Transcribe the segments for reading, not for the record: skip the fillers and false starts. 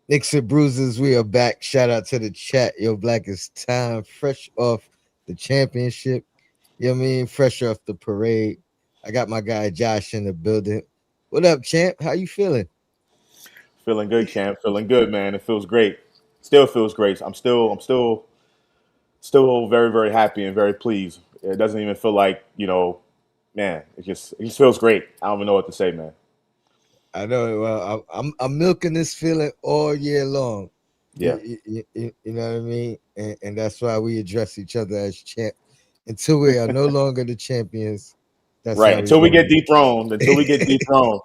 Knicks and Bruises, we are back. Shout out to the chat. Yo, Black is time. Fresh off the championship. You know what I mean? Fresh off the parade. I got my guy Josh in the building. What up, champ? How you feeling? Feeling good, champ. Feeling good, man. It feels great. Still feels great. I'm still very, very happy and very pleased. It doesn't even feel like, man. It just feels great. I don't even know what to say, man. I know. Well, I'm milking this feeling all year long. Yeah. You know what I mean? And that's why we address each other as champ. Until we are no longer the champions, that's Right. how we Until we going get to dethroned. Until we get be. dethroned.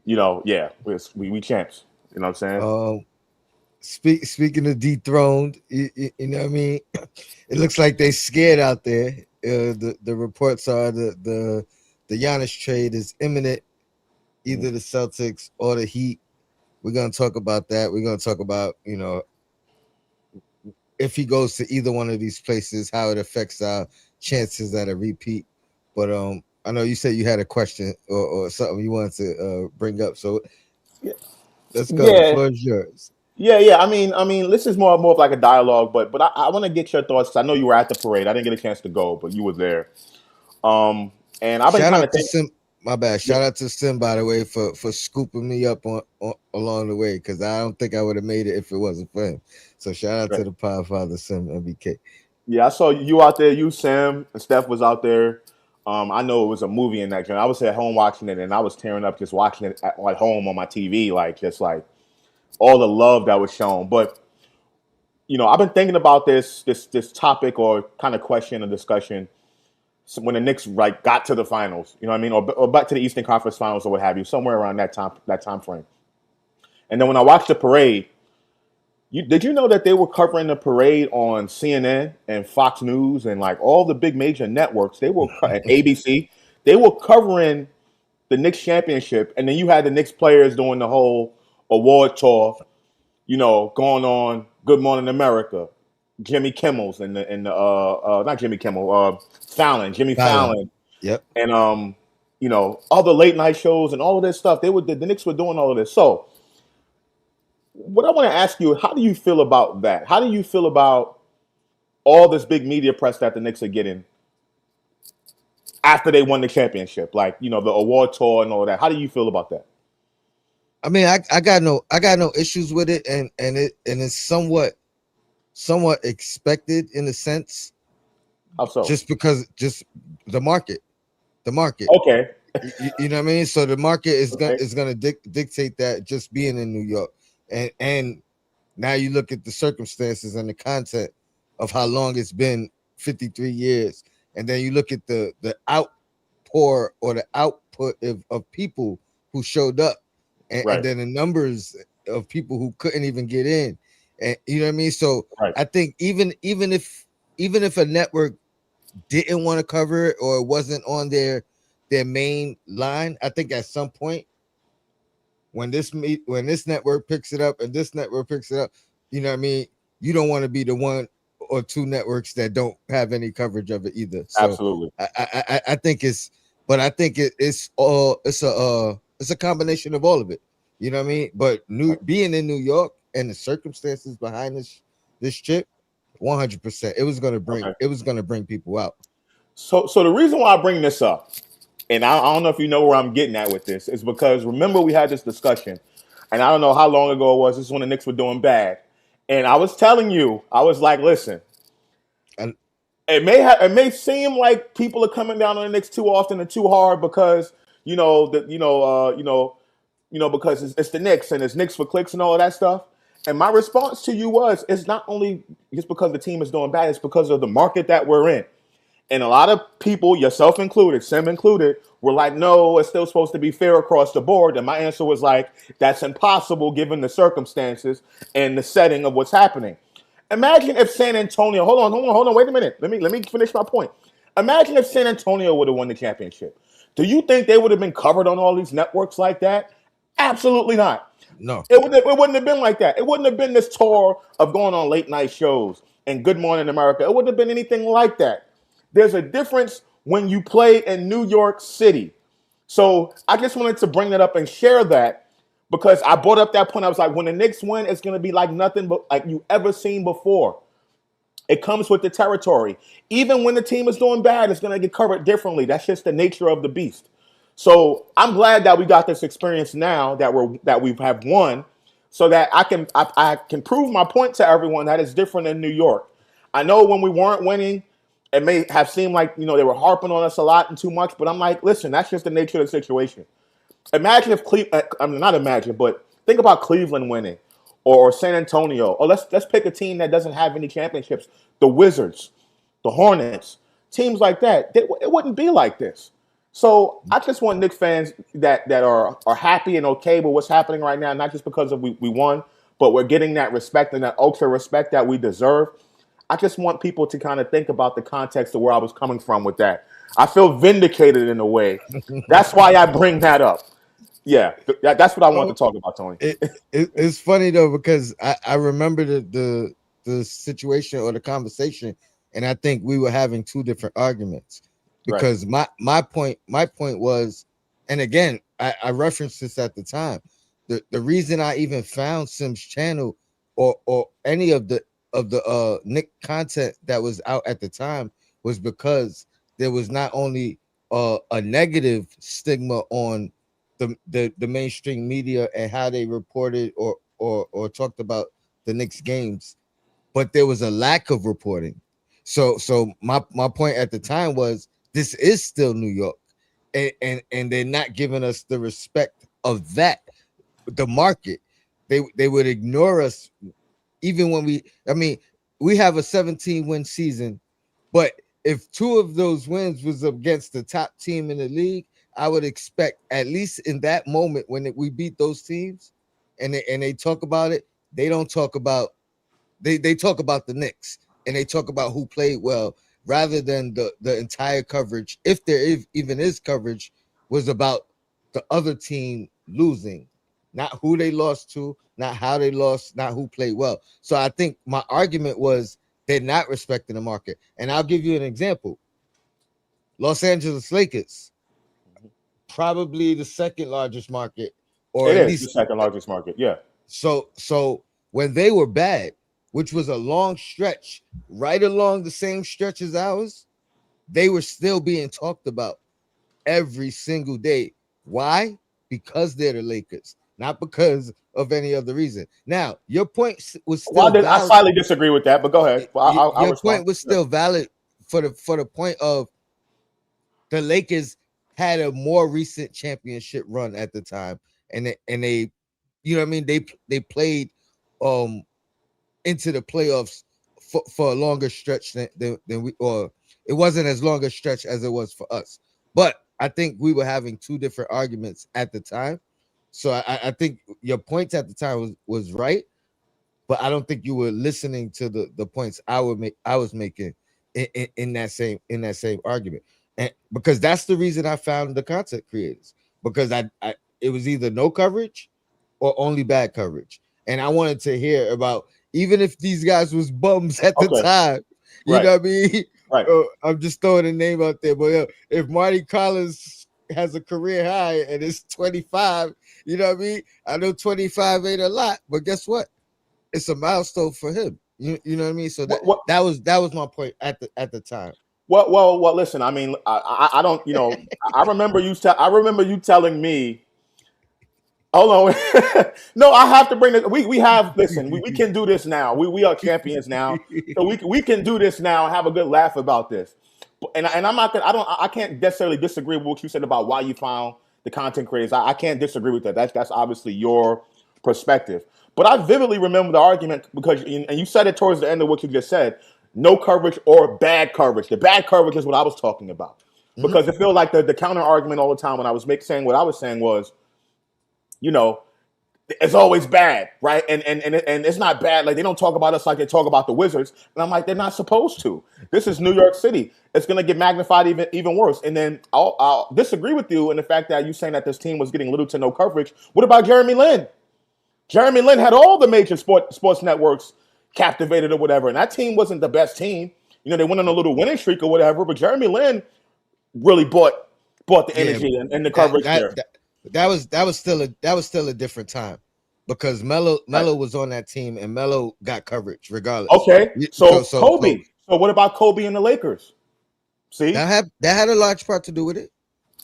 Yeah, we champs. You know what I'm saying? Speaking of dethroned, you know what I mean. It looks like they scared out there. The reports are the Giannis trade is imminent. Mhm. Either the Celtics or the Heat. We're gonna talk about that. We're gonna talk about if he goes to either one of these places, how it affects our chances at a repeat. But I know you said you had a question or something you wanted to bring up. So Yeah. let's go. The Yeah. floor is yours. Yeah. I mean, this is more of like a dialogue, but I want to get your thoughts. I know you were at the parade. I didn't get a chance to go, but you were there. Um, and I've been Shout kind of out to thinking. Sim. My bad. Yeah, Shout out to Sim, by the way, for scooping me up on along the way, because I don't think I would have made it if it wasn't for him. So shout out to right. the Podfather Sim MBK. Yeah, I saw you out there. You, Sam, and Steph was out there. I know it was a movie in that joint. I was at home watching it, and I was tearing up just watching it at home on my TV, like just like all the love that was shown. But I've been thinking about this topic or kind of question or discussion when the Knicks like got to the finals. You know what I mean, or back to the Eastern Conference Finals or what have you, somewhere around that time frame. And then when I watched the parade, did you know that they were covering the parade on CNN and Fox News and like all the big major networks? And ABC. They were covering the Knicks championship, and then you had the Knicks players doing the whole award tour. Going on Good Morning America, Jimmy Kimmel's and the not Jimmy Kimmel, Jimmy Fallon. Fallon, Yep. and other late night shows and all of this stuff. The Knicks were doing all of this. So what I want to ask you, how do you feel about that? How do you feel about all this big media press that the Knicks are getting after they won the championship? Like, the award tour and all that. How do you feel about that? I mean, I got no issues with it, and it's somewhat expected in a sense, How so? just because just the market, the market. Okay. You know what I mean? So the market Okay. is gonna dictate that just being in New York, and now you look at the circumstances and the content of how long it's been 53 years, and then you look at the outpour or the output of people who showed up, and Right. then the numbers of people who couldn't even get in, and you know what I mean. So Right. I think even if a network didn't want to cover it or it wasn't on their main line, I think at some point when this network picks it up and this network picks it up, you know what I mean. You don't want to be the one or two networks that don't have any coverage of it either. So Absolutely. I think but I think it's a combination of all of it. You know what I mean? But new Right. being in New York and the circumstances behind this trip, 100%, Okay. it was gonna bring people out. So the reason why I bring this up, and I don't know if you know where I'm getting at with this, is because remember we had this discussion, and I don't know how long ago it was. This is when the Knicks were doing bad, and I was telling you, I was like, listen, And it may seem like people are coming down on the Knicks too often and too hard because because it's the Knicks and it's Knicks for clicks and all of that stuff. And my response to you was, it's not only just because the team is doing bad, it's because of the market that we're in. And a lot of people, yourself included, Sim included, were like, no, it's still supposed to be fair across the board. And my answer was like, that's impossible given the circumstances and the setting of what's happening. Imagine if San Antonio, hold on, wait a minute. Let me finish my point. Imagine if San Antonio would have won the championship. Do you think they would have been covered on all these networks like that? Absolutely not. no, It wouldn't have been like that. It wouldn't have been this tour of going on late night shows and Good Morning America. It wouldn't have been anything like that. There's a difference when you play in New York City. So I just wanted to bring that up and share that Because I brought up that point. I was like, when the Knicks win, it's going to be like nothing but like you ever seen before. It comes with the territory. Even when the team is doing bad, it's going to get covered differently. That's just the nature of the beast. So I'm glad that we got this experience now that we have won, so that I can prove my point to everyone that it's different in New York. I know when we weren't winning, it may have seemed like they were harping on us a lot and too much, but I'm like, listen, that's just the nature of the situation. Imagine if I mean, not imagine, but think about Cleveland winning, or San Antonio. Or let's pick a team that doesn't have any championships. The Wizards, the Hornets, teams like that. It wouldn't be like this. So I just want Knicks fans that are happy and okay with what's happening right now, not just because of we won, but we're getting that respect and that ultra respect that we deserve. I just want people to kind of think about the context of where I was coming from with that. I feel vindicated in a way. That's why I bring that up. Yeah, that's what I want to talk about, Tony. It's funny though, because I remember the situation or the conversation, and I think we were having two different arguments. Because my point was, and again, I referenced this at the time. The reason I even found Sim's channel or any of the Nick content that was out at the time was because there was not only a negative stigma on the mainstream media and how they reported or talked about the Knicks games, but there was a lack of reporting. So my point at the time was, this is still New York, and they're not giving us the respect of that. The market, they would ignore us even when we have a 17-win season, but if two of those wins was against the top team in the league, I would expect, at least in that moment when we beat those teams and they talk about it, they don't talk about they talk about the Knicks and they talk about who played well, rather than the entire coverage, if there even is coverage, was about the other team losing, not who they lost to, not how they lost, not who played well. So I think my argument was they're not respecting the market. And I'll give you an example. Los Angeles Lakers, probably the second largest market, or It at is the least second largest market. Yeah. So when they were bad, which was a long stretch, right along the same stretch as ours, they were still being talked about every single day. Why? Because they're the Lakers, not because of any other reason. Now, your point was still Well, I valid. slightly disagree with that, but go ahead. Well, I'll Your respond. point was still valid for the point of the Lakers had a more recent championship run at the time, and they you know what I mean, they played into the playoffs for a longer stretch than we, or it wasn't as long a stretch as it was for us. But I think we were having two different arguments at the time. So I think your points at the time was right, but I don't think you were listening to the points I was making in that same argument. And because that's the reason I found the content creators, because I it was either no coverage or only bad coverage. And I wanted to hear about, even if these guys was bums at the time, you know what I mean? Right. I'm just throwing a name out there, but if Marty Collins has a career high and it's 25, you know what I mean? I know 25 ain't a lot, but guess what? It's a milestone for him. You know what I mean? So that was my point at the time. Well. Listen, I mean, I don't. I remember you. I remember you telling me. Hold on. No, I have to bring this. We have. Listen, we can do this now. We are champions now, so we can do this now and have a good laugh about this. And I'm not. I can't necessarily disagree with what you said about why you found the content creators. I can't disagree with that. That's obviously your perspective. But I vividly remember the argument because, and you said it towards the end of what you just said, no coverage or bad coverage. The bad coverage is what I was talking about. Because it feels like the counter argument all the time when I was saying what I was saying was, it's always bad, right? And it's not bad. Like, they don't talk about us like they talk about the Wizards. And I'm like, they're not supposed to. This is New York City. It's going to get magnified even worse. And then I'll disagree with you in the fact that you saying that this team was getting little to no coverage. What about Jeremy Lin? Jeremy Lin had all the major sports networks captivated or whatever, and that team wasn't the best team. They went on a little winning streak or whatever, but Jeremy Lin really bought the energy and the coverage there. that was still a different time because Melo Right. Melo was on that team and Melo got coverage regardless. Okay. So So so so Kobe. So what about Kobe and the Lakers? See, that had a large part to do with it.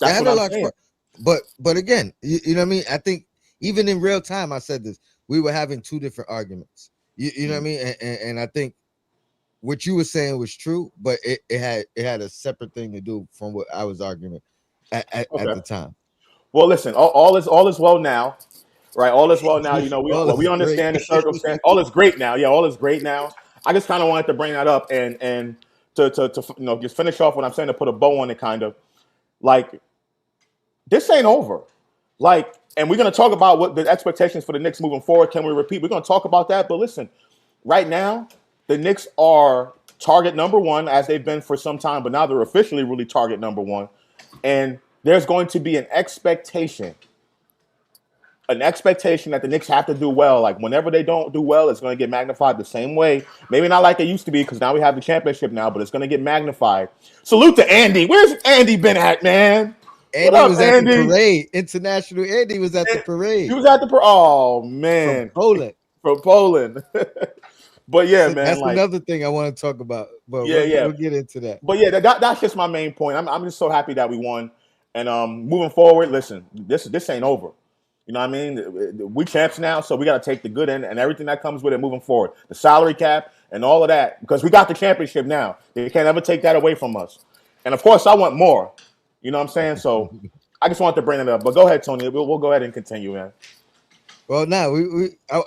That that's had what a I'm large saying. part. But again, you know what I mean? I think even in real time, I said this, we were having two different arguments. You know what I Mm. mean? And I think what you were saying was true, but it had a separate thing to do from what I was arguing at Okay. the time. Well, listen. All is well now, right? All is well now. You know, All we is great. understand the circumstance. All is great now. Yeah, all is great now. I just kind of wanted to bring that up and to just finish off what I'm saying, to put a bow on it, kind of like this ain't over. Like, and we're gonna talk about what the expectations for the Knicks moving forward. Can we repeat? We're gonna talk about that. But listen, right now, the Knicks are target number one, as they've been for some time, but now they're officially really target number one. And there's going to be an expectation that the Knicks have to do well. Like, whenever they don't do well, it's going to get magnified the same way. Maybe not like it used to be, because now we have the championship now, but it's going to get magnified. Salute to Andy. Where's Andy been at, man? What Andy up, was at the Andy? parade. International Andy was at the He parade was at the oh from man, Poland. from Poland. But yeah, So man, that's like, another thing I want to talk about, but yeah, yeah. we'll get into that. But yeah, that's just my main point. I'm just so happy that we won, and moving forward, listen, this ain't over. You know what I mean? We champs now, so we got to take the good end and everything that comes with it moving forward. The salary cap and all of that, because we got the championship now. They can't ever take that away from us. And of course, I want more. You know what I'm saying? So I just wanted to bring it up. But go ahead, Tony. We'll go ahead and continue, man. Well, now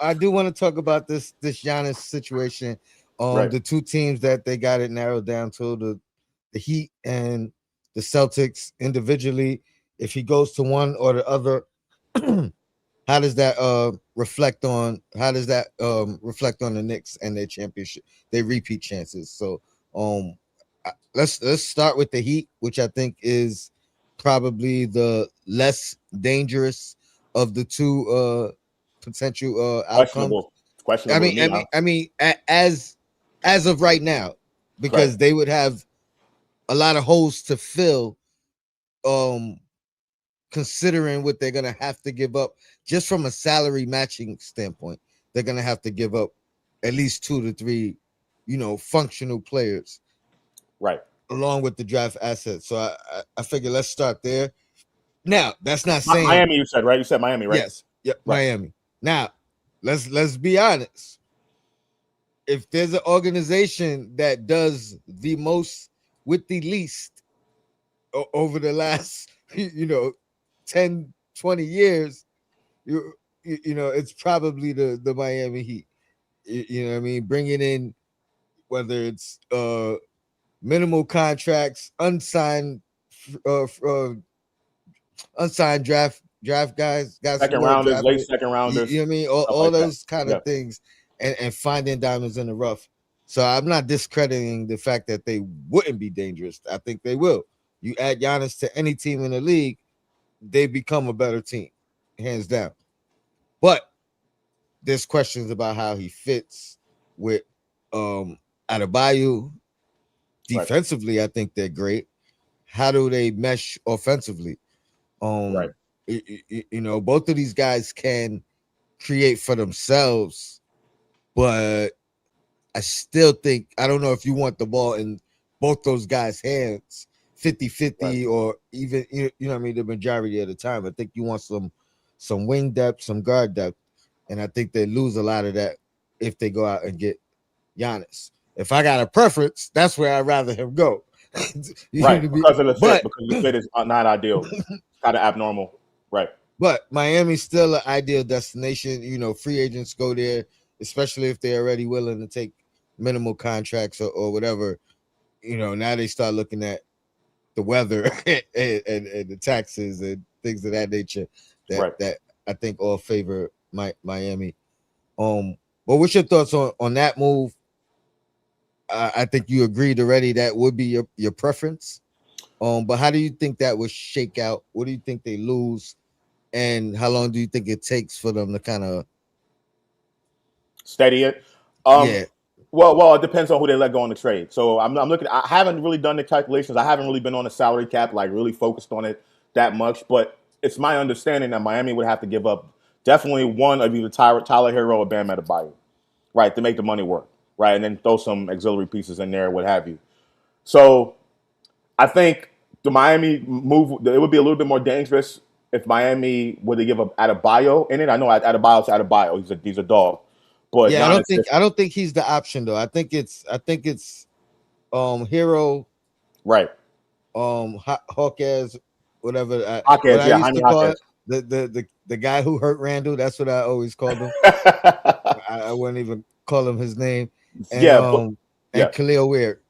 I do want to talk about this Giannis situation. Right. The two teams that they got it narrowed down to, the Heat and the Celtics individually. If he goes to one or the other, how does that reflect on the Knicks and their championship, their repeat chances? So let's start with the Heat, which I think is probably the less dangerous of the two potential outcomes. Questionable. It's questionable to me, huh? As of right now, Right. because they would have a lot of holes to fill, um, considering what they're gonna have to give up just from a salary matching standpoint. They're gonna have to give up at least 2 to 3, functional players Right. along with the draft assets. So I figure let's start there. Now, that's not saying Miami, you said, right? You said Miami, right? yes, yep, Right. Miami. Now, let's be honest. If there's an organization that does the most with the least over the last 10, 20 years, it's probably the Miami Heat. You know what I mean? Bringing in whether it's minimal contracts, uh, uh, unsigned draft guys who Second weren't rounders, late drafted. second You rounders, know what I mean? stuff All like that. those kind Yeah. of things, and finding diamonds in the rough. So I'm not discrediting the fact that they wouldn't be dangerous. I think they will. You add Giannis to any team in the league, they become a better team, hands down. But there's questions about how he fits with Adebayo. Right. Defensively, I think they're great. How do they mesh offensively? Right. Um, both of these guys can create for themselves, but I still think I don't know if you want the ball in both those guys' hands 50-50, Right. or even what I mean, the majority of the time. I think you want some wing depth, some guard depth, and I think they lose a lot of that if they go out and get Giannis. If I got a preference, that's where I'd rather him go. Right. Because of the fit. But Because the fit is not ideal. It's kind of abnormal. Right. But Miami's still an ideal destination. Free agents go there, especially if they're already willing to take minimal contracts or whatever. Now they start looking at the weather and the taxes and things of that nature that Right. that I think all favor Miami. But what's your thoughts on that move? I think you agreed already that would be your preference. But how do you think that would shake out? What do you think they lose? And how long do you think it takes for them to kind of Steady it. Um. yeah. Well, it depends on who they let go on the trade. So I'm looking. I haven't really done the calculations. I haven't really been on the salary cap, like really focused on it that much. But it's my understanding that Miami would have to give up definitely one of either Tyler Hero or Bam Adebayo, right, to make the money work, right, and then throw some auxiliary pieces in there, what have you. So I think the Miami move, it would be a little bit more dangerous if Miami were to give up Adebayo in it. I know Adebayo's Adebayo; he's a dog, but Yeah, Giannis I don't think he's the option though. I think it's Hero, right. Hawkes, whatever what Hawkins, I yeah, used Jaime to call it. Hawkins. The guy who hurt Randall, that's what I always called him. I wouldn't even call him his name. Yeah, but And yeah, Khalil Weir,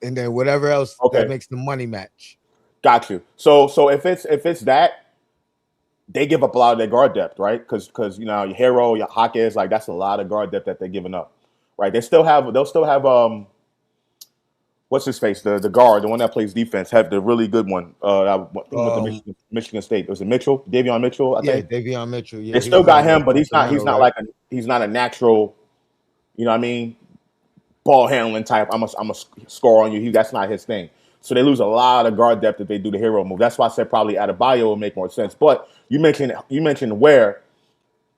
and then whatever else that okay, makes the money match. got you. So if it's that, they give up a lot of their guard depth, right? Because you know your Hero, your Hawkins, like that's a lot of guard depth that they're giving up, right? They'll still have what's his face, the guard, the one that plays defense, have the really good one. I think with the Michigan State. Was it Mitchell, Davion Mitchell? I Yeah, think Davion Mitchell. they Yeah, still he's got in him, but he's not. Sacramento, He's not right? like he's not a natural. You know what I mean? Ball handling type. I'm a score on you. That's not his thing. So they lose a lot of guard depth if they do the hero move. That's why I said probably Adebayo would make more sense. But you mentioned where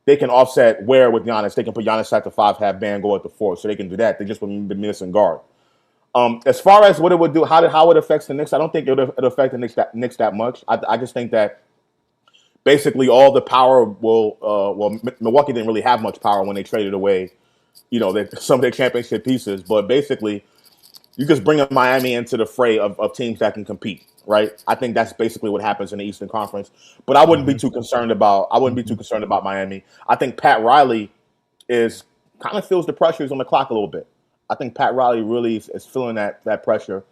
they can offset where with Giannis. They can put Giannis at the 5, have Bam go at the 4, so they can do that. They just would be missing guard. As far as what it would do, how it affects the Knicks, I don't think it would affect the Knicks that much. I just think that basically all the power will. Milwaukee didn't really have much power when they traded away, some of their championship pieces. But basically, you just bring up Miami into the fray of teams that can compete, right? I think that's basically what happens in the Eastern Conference. But I wouldn't be too concerned about. I wouldn't be too concerned about Miami. I think Pat Riley is kind of feels the pressures on the clock a little bit. I think Pat Riley really is feeling that pressure.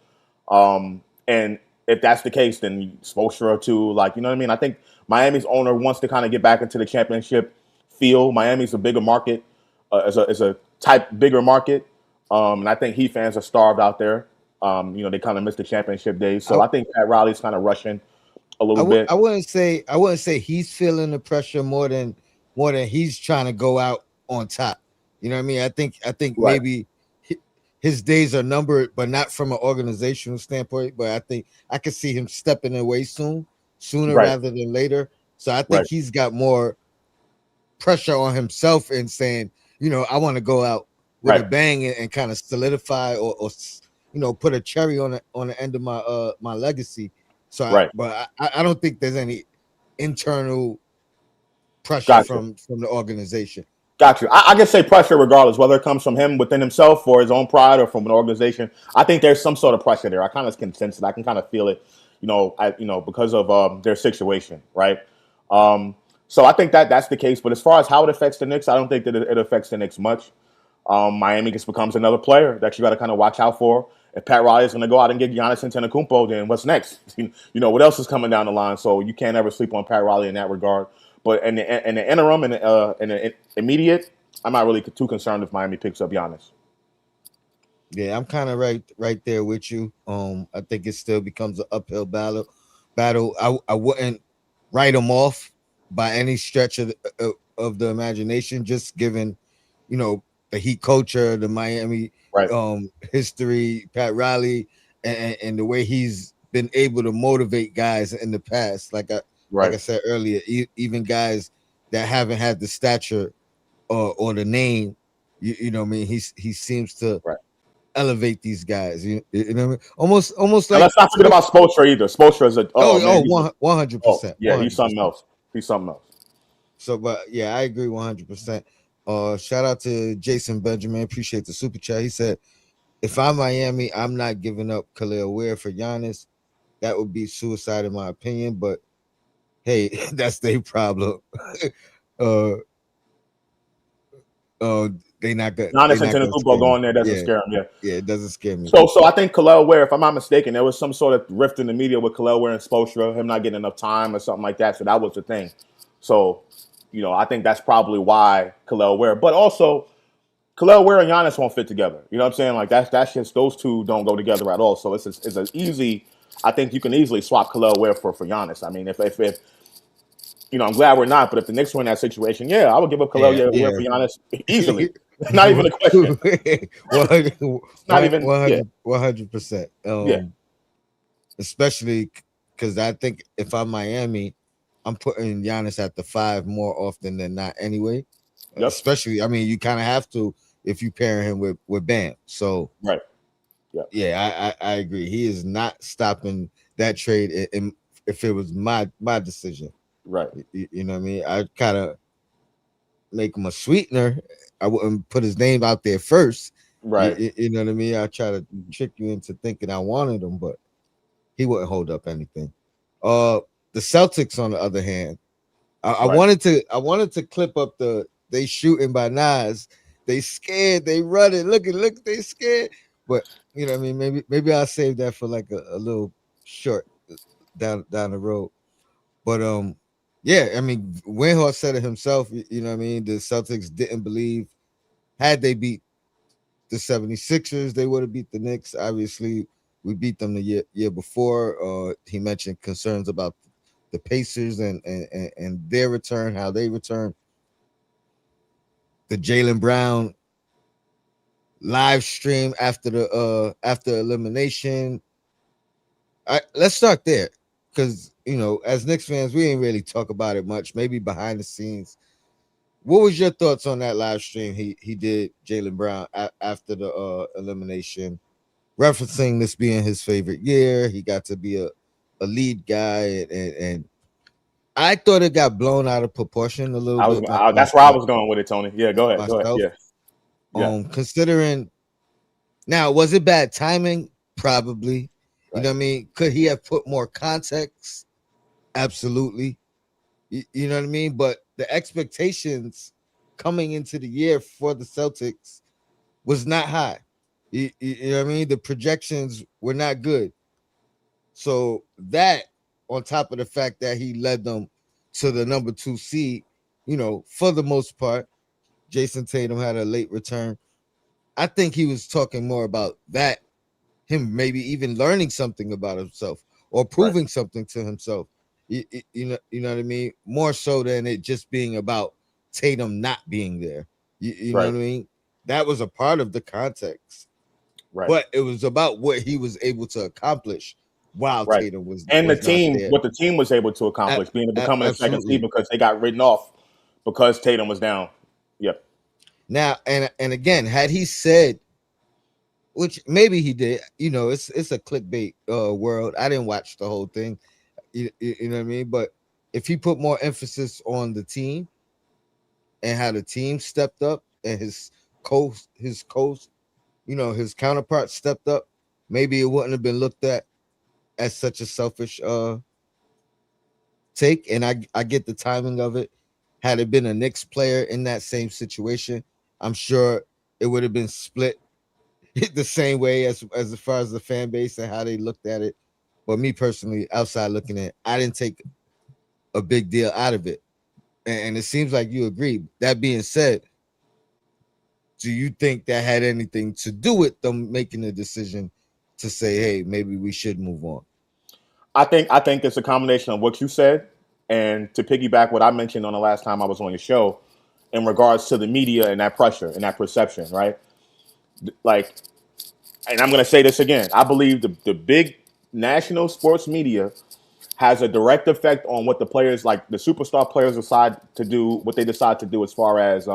And if that's the case, then Spoelstra too, like, you know what I mean? I think Miami's owner wants to kind of get back into the championship feel. Miami's a bigger market, is a type bigger market. And I think Heat fans are starved out there. They kind of missed the championship days. So I think Pat Riley's kind of rushing a little bit. I wouldn't say he's feeling the pressure more than he's trying to go out on top. You know what I mean? I think Right, maybe his days are numbered, but not from an organizational standpoint. But I think I could see him stepping away sooner right, rather than later. So I think right, he's got more pressure on himself and saying, I want to go out with a right, bang and kind of solidify or put a cherry on the end of my legacy. So, right. I don't think there's any internal pressure Gotcha. from the organization. Got you. I can say pressure regardless, whether it comes from him within himself or his own pride or from an organization. I think there's some sort of pressure there. I kind of can sense it. I can kind of feel it, because of their situation, right? So I think that's the case. But as far as how it affects the Knicks, I don't think that it affects the Knicks much. Miami just becomes another player that you got to kind of watch out for. If Pat Riley is going to go out and get Giannis Antetokounmpo, then what's next? What else is coming down the line? So you can't ever sleep on Pat Riley in that regard. But in the interim and in the immediate, I'm not really too concerned if Miami picks up Giannis. Yeah, I'm kind of right there with you. I think it still becomes an uphill battle. I wouldn't write him off by any stretch of the imagination, just given, the Heat culture, the Miami Right, history, Pat Riley, and the way he's been able to motivate guys in the past. Like I right, said earlier, even guys that haven't had the stature or the name, what I mean, he seems to right. elevate these guys. You know what I mean? Almost And like let's not forget about Spoelstra either. Spoelstra is oh man, he's 100%, yeah, he's something 100%. else. He's something else. So, but yeah, I agree 100%. Shout out to Jason Benjamin. Appreciate the super chat. He said, "If I'm Miami, I'm not giving up Khalil Weir for Giannis. That would be suicide, in my opinion. But hey, that's their problem. uh, uh, they not good. They Giannis not gonna Antetokounmpo scare me. going there doesn't Yeah, scare him. Yeah. yeah, it doesn't scare me. So I think Khalil Ware, if I'm not mistaken, there was some sort of rift in the media with Khalil Ware and Spoelstra, him not getting enough time or something like that. So that was the thing. So, I think that's probably why Khalil Ware. But also, Khalil Ware and Giannis won't fit together. You know what I'm saying? Like that's just those two don't go together at all. So it's an easy. I think you can easily swap Khalil Ware for Giannis. I mean, if I'm glad we're not. But if the Knicks were in that situation, yeah, I would give up Khalil Yeah, Ware yeah. for Giannis easily. Not even a question. Not even yeah, 100%. yeah, Especially because I think if I'm Miami, I'm putting Giannis at the 5 more often than not anyway. Yep. Especially, I mean, you kind of have to if you pair him with Bam. So Right. Yep. yeah, I agree. He is not stopping that trade. If it was my decision, Right. you know what I mean. I kind of make him a sweetener. I wouldn't put his name out there first. Right. You know what I mean. I try to Mhm. trick you into thinking I wanted him, but he wouldn't hold up anything. Uh, the Celtics, on the other hand, Right. I wanted to clip up they shooting by Nas. They scared. They running. Look. They scared. But you know what I mean. Maybe I'll save that for like a little short down the road. But yeah. I mean, Windhorst said it himself. You know what I mean. The Celtics didn't believe had they beat the 76ers, they would have beat the Knicks. Obviously, we beat them the year before. He mentioned concerns about the Pacers and their return, how they return. The Jalen Brown live stream after elimination. Let's start there because as Knicks fans, we ain't really talk about it much. Maybe behind the scenes. What was your thoughts on that live stream he did, Jalen Brown, after the elimination? Referencing this being his favorite year. He got to be a lead guy, and I thought it got blown out of proportion a little bit. That's where I was going with it, Tony. Yeah. Go ahead. Go ahead. Myself, Yeah. Yeah. considering now, was it bad timing? Probably. You know Right. what I mean? Could he have put more context? Absolutely. You know what I mean? But the expectations coming into the year for the Celtics was not high. You know what I mean? The projections were not good. So that, on top of the fact that he led them to the number 2 seed, for the most part, Jason Tatum had a late return. I think he was talking more about that, him maybe even learning something about himself or Right. proving something to himself. You know what I mean? More so than it just being about Tatum not being there. You know Right. what I mean? That was a part of the context, Right. but it was about what he was able to accomplish while Right. Tatum was And the was not team, there. what the team was able to accomplish, being to becoming a second seed Absolutely. because they got written off because Tatum was down. Yep. Now, and again, had he said, which maybe he did, it's a clickbait world. I didn't watch the whole thing. You know what I mean? But if he put more emphasis on the team and how the team stepped up and his counterpart stepped up, maybe it wouldn't have been looked at as such a selfish take. And I get the timing of it. Had it been a Knicks player in that same situation, I'm sure it would have been split the same way as far as the fan base and how they looked at it. But me personally, outside looking at it, I didn't take a big deal out of it. And it seems like you agree. That being said, do you think that had anything to do with them making the decision to say, hey, maybe we should move on? I think it's a combination of what you said and to piggyback what I mentioned on the last time I was on your show in regards to the media and that pressure and that perception, right? Like, and I'm going to say this again. I believe the big national sports media has a direct effect on what the players, like the superstar players, decide to do, what they decide to do as far as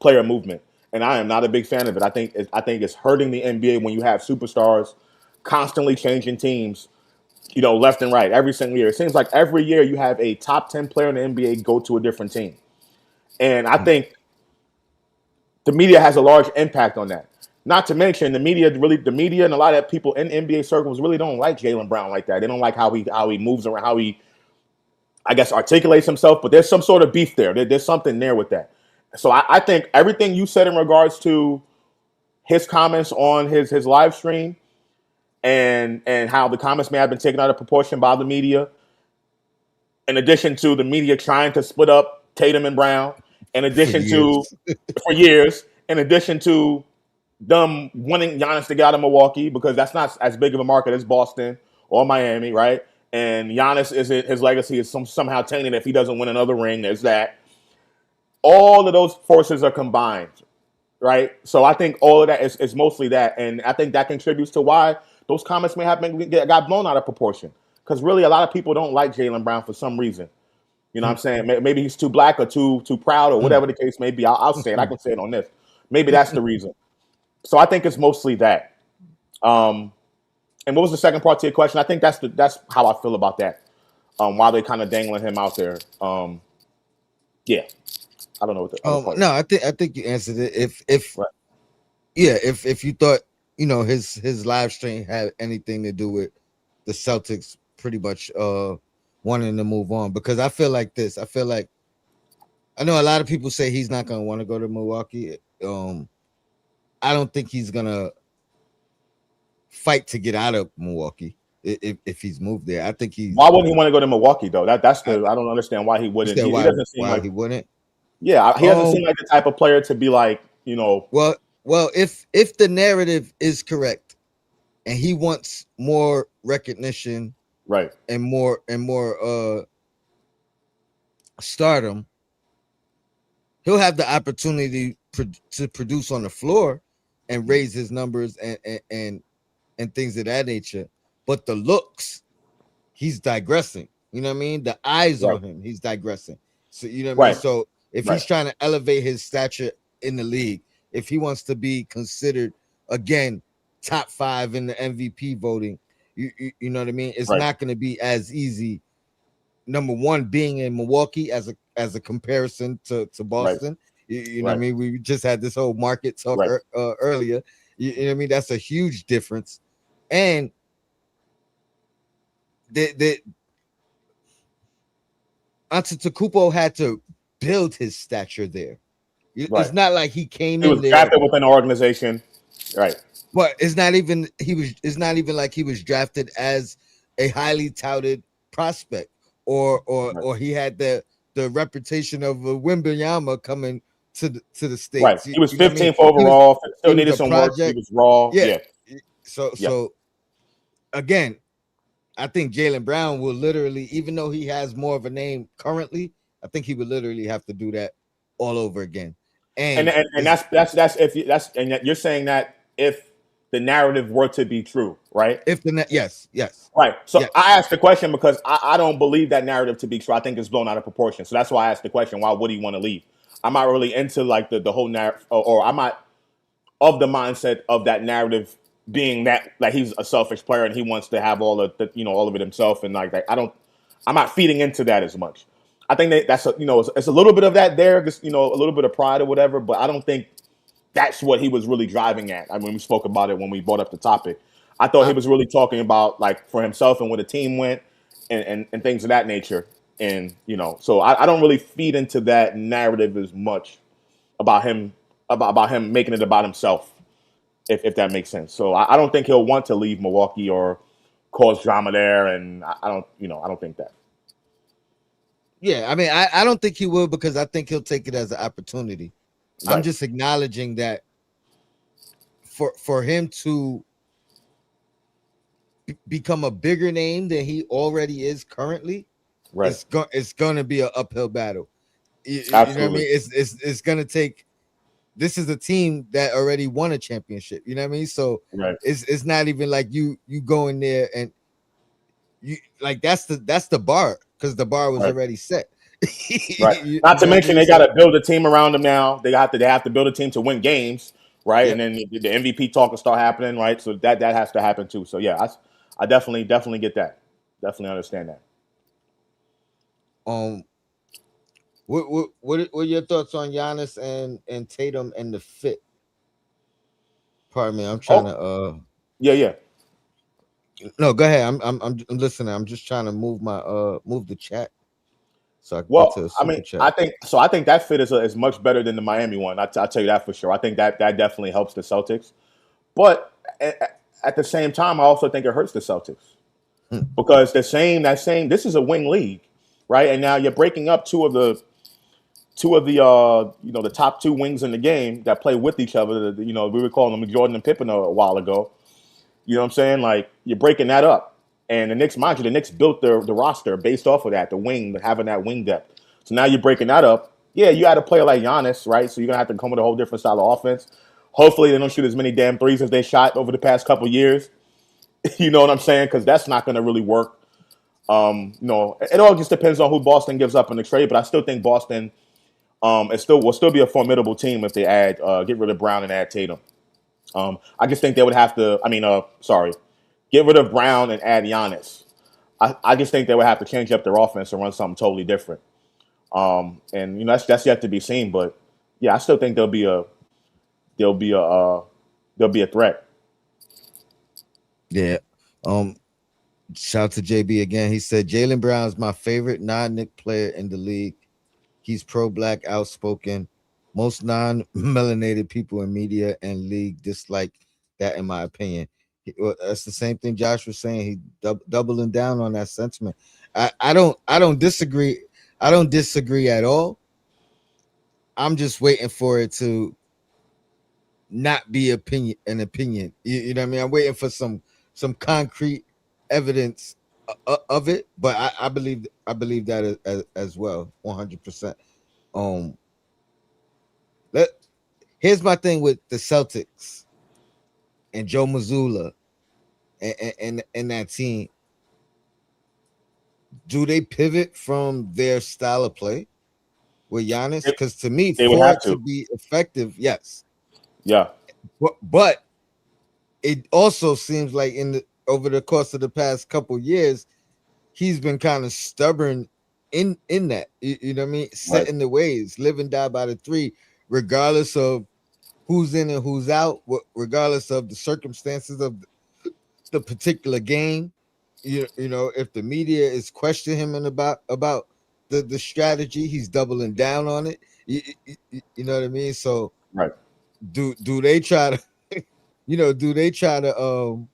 player movement. And I am not a big fan of it. I think it's hurting the NBA when you have superstars constantly changing teams, left and right every single year. It seems like every year you have a top 10 player in the NBA go to a different team. And I think the media has a large impact on that. Not to mention the media and a lot of people in NBA circles really don't like Jalen Brown like that. They don't like how he moves around, how he, I guess, articulates himself. But there's some sort of beef there. There's something there with that. So I think everything you said in regards to his comments on his live stream and how the comments may have been taken out of proportion by the media, in addition to the media trying to split up Tatum and Brown, in For addition to years. for years, in addition to them wanting Giannis to get out of Milwaukee because that's not as big of a market as Boston or Miami, right? And Giannis isn't, his legacy is somehow tainted if he doesn't win another ring. There's that. All of those forces are combined, right? So I think all of that is mostly that, and I think that contributes to why those comments may have got blown out of proportion. Because really, a lot of people don't like Jalen Brown for some reason. You know what I'm saying? Maybe he's too black or too proud or whatever the case may be. I'll say it. I can say it on this. Maybe that's the reason. So I think it's mostly that. And what was the second part to your question? I think that's how I feel about that. Why they kind of dangling him out there. Yeah, I don't know what the other part. No, I think you answered it. If Right. yeah, if you thought his live stream had anything to do with the Celtics pretty much wanting to move on, because I feel like this. I feel like I know a lot of people say he's not going to want to go to Milwaukee. I don't think he's gonna fight to get out of Milwaukee if he's moved there. I think he. Why wouldn't he want to go to Milwaukee though? I don't understand why he wouldn't. He doesn't seem why like he wouldn't. Yeah, he doesn't seem like the type of player to be like Well, if the narrative is correct, and he wants more recognition, right, and more stardom, he'll have the opportunity to produce on the floor and raise his numbers and things of that nature. But the looks, he's digressing. You know what I mean? The eyes right. on him, he's digressing. So you know what I mean? So if Right. he's trying to elevate his stature in the league, if he wants to be considered again top 5 in the MVP voting, you know what I mean? It's not going to be as easy. Number one, being in Milwaukee as a comparison to Boston. You know what I mean? We just had this whole market talk earlier. You know what I mean? That's a huge difference. And Antetokounmpo had to build his stature there. It's not like he came in there. He was drafted within the organization. Right. But it's not even like he was drafted as a highly touted prospect or he had the reputation of a Wembanyama coming to the States. Right. He was 15th overall. Still needed some work. He was raw. Yeah. So again, I think Jalen Brown will literally, even though he has more of a name currently, I think he would literally have to do that all over again. And that's and you're saying that if the narrative were to be true, right? Yes. Right. So yes. I asked the question because I don't believe that narrative to be true. I think it's blown out of proportion. So that's why I asked the question, why would he want to leave? I'm not really into like the whole narrative, or I'm not of the mindset of that narrative being that like he's a selfish player and he wants to have all of it himself, and like I'm not feeding into that as much. I think that's it's a little bit of that there, just a little bit of pride or whatever, but I don't think that's what he was really driving at. I mean, we spoke about it when we brought up the topic. I thought he was really talking about like for himself and where the team went and things of that nature. And so I don't really feed into that narrative as much about him making it about himself, if that makes sense. So I don't think he'll want to leave Milwaukee or cause drama there, and I don't think that. Yeah, I mean, I don't think he will, because I think he'll take it as an opportunity. Right. I'm just acknowledging that for him to become a bigger name than he already is currently, right? It's going to be an uphill battle. You know what I mean? It's going to take. This is a team that already won a championship. You know what I mean? So it's not even like you go in there and you like that's the bar, because the bar was already set. Right. Not to mention they got to build a team around them now. They have to build a team to win games, right? Yep. And then the MVP talk will start happening, right? So that has to happen too. So yeah, I definitely get that. Definitely understand that. What are your thoughts on Giannis and Tatum and the fit? Pardon me, I'm trying to. Yeah. No, go ahead. I'm listening. I'm just trying to move the chat. So I well, I mean, chat. I think that fit is much better than the Miami one. I'll tell you that for sure. I think that definitely helps the Celtics, but at the same time, I also think it hurts the Celtics because this is a wing league, right? And now you're breaking up two of the the top two wings in the game that play with each other. We were calling them Jordan and Pippen a while ago. You know what I'm saying? Like you're breaking that up. And the Knicks built the roster based off of that, the wing, having that wing depth. So now you're breaking that up. Yeah, you had a player like Giannis, right? So you're going to have to come with a whole different style of offense. Hopefully they don't shoot as many damn threes as they shot over the past couple of years. You know what I'm saying? Because that's not going to really work. It all just depends on who Boston gives up in the trade, but I still think Boston will still be a formidable team if they get rid of Brown and add Tatum. I just think they would have to. Get rid of Brown and add Giannis. I just think they would have to change up their offense and run something totally different. And that's yet to be seen. But yeah, I still think they'll be a threat. Yeah. Shout to JB again. He said Jalen Brown is my favorite non-Nick player in the league. He's pro-black, outspoken. Most non-melanated people in media and league dislike that, in my opinion. That's the same thing Josh was saying. He doubling down on that sentiment. I don't disagree. I don't disagree at all. I'm just waiting for it to not be an opinion. You know what I mean? I'm waiting for some concrete evidence of it, but I believe that as well, 100%. Here's my thing with the Celtics and Joe Mazzulla and that team. Do they pivot from their style of play with Giannis? Because to me, They would for have it to be effective, yes. Yeah. But it also seems like over the course of the past couple years, he's been kind of stubborn in that. You know what I mean? Set in the ways, live and die by the three, regardless of who's in and who's out, regardless of the circumstances of the particular game. You know, if the media is questioning him about the strategy, he's doubling down on it. You know what I mean? So right. Do they try to do they try to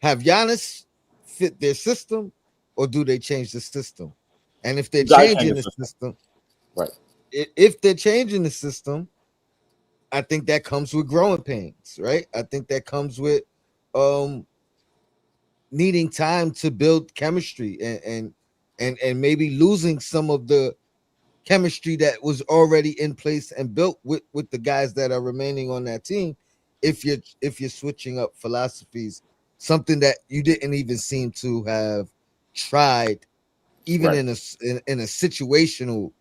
have Giannis fit their system, or do they change the system? And if they're changing the system, right? If they're changing the system, I think that comes with growing pains, right? I think that comes with needing time to build chemistry and maybe losing some of the chemistry that was already in place and built with the guys that are remaining on that team. If you're switching up philosophies, something that you didn't even seem to have tried, even in a situational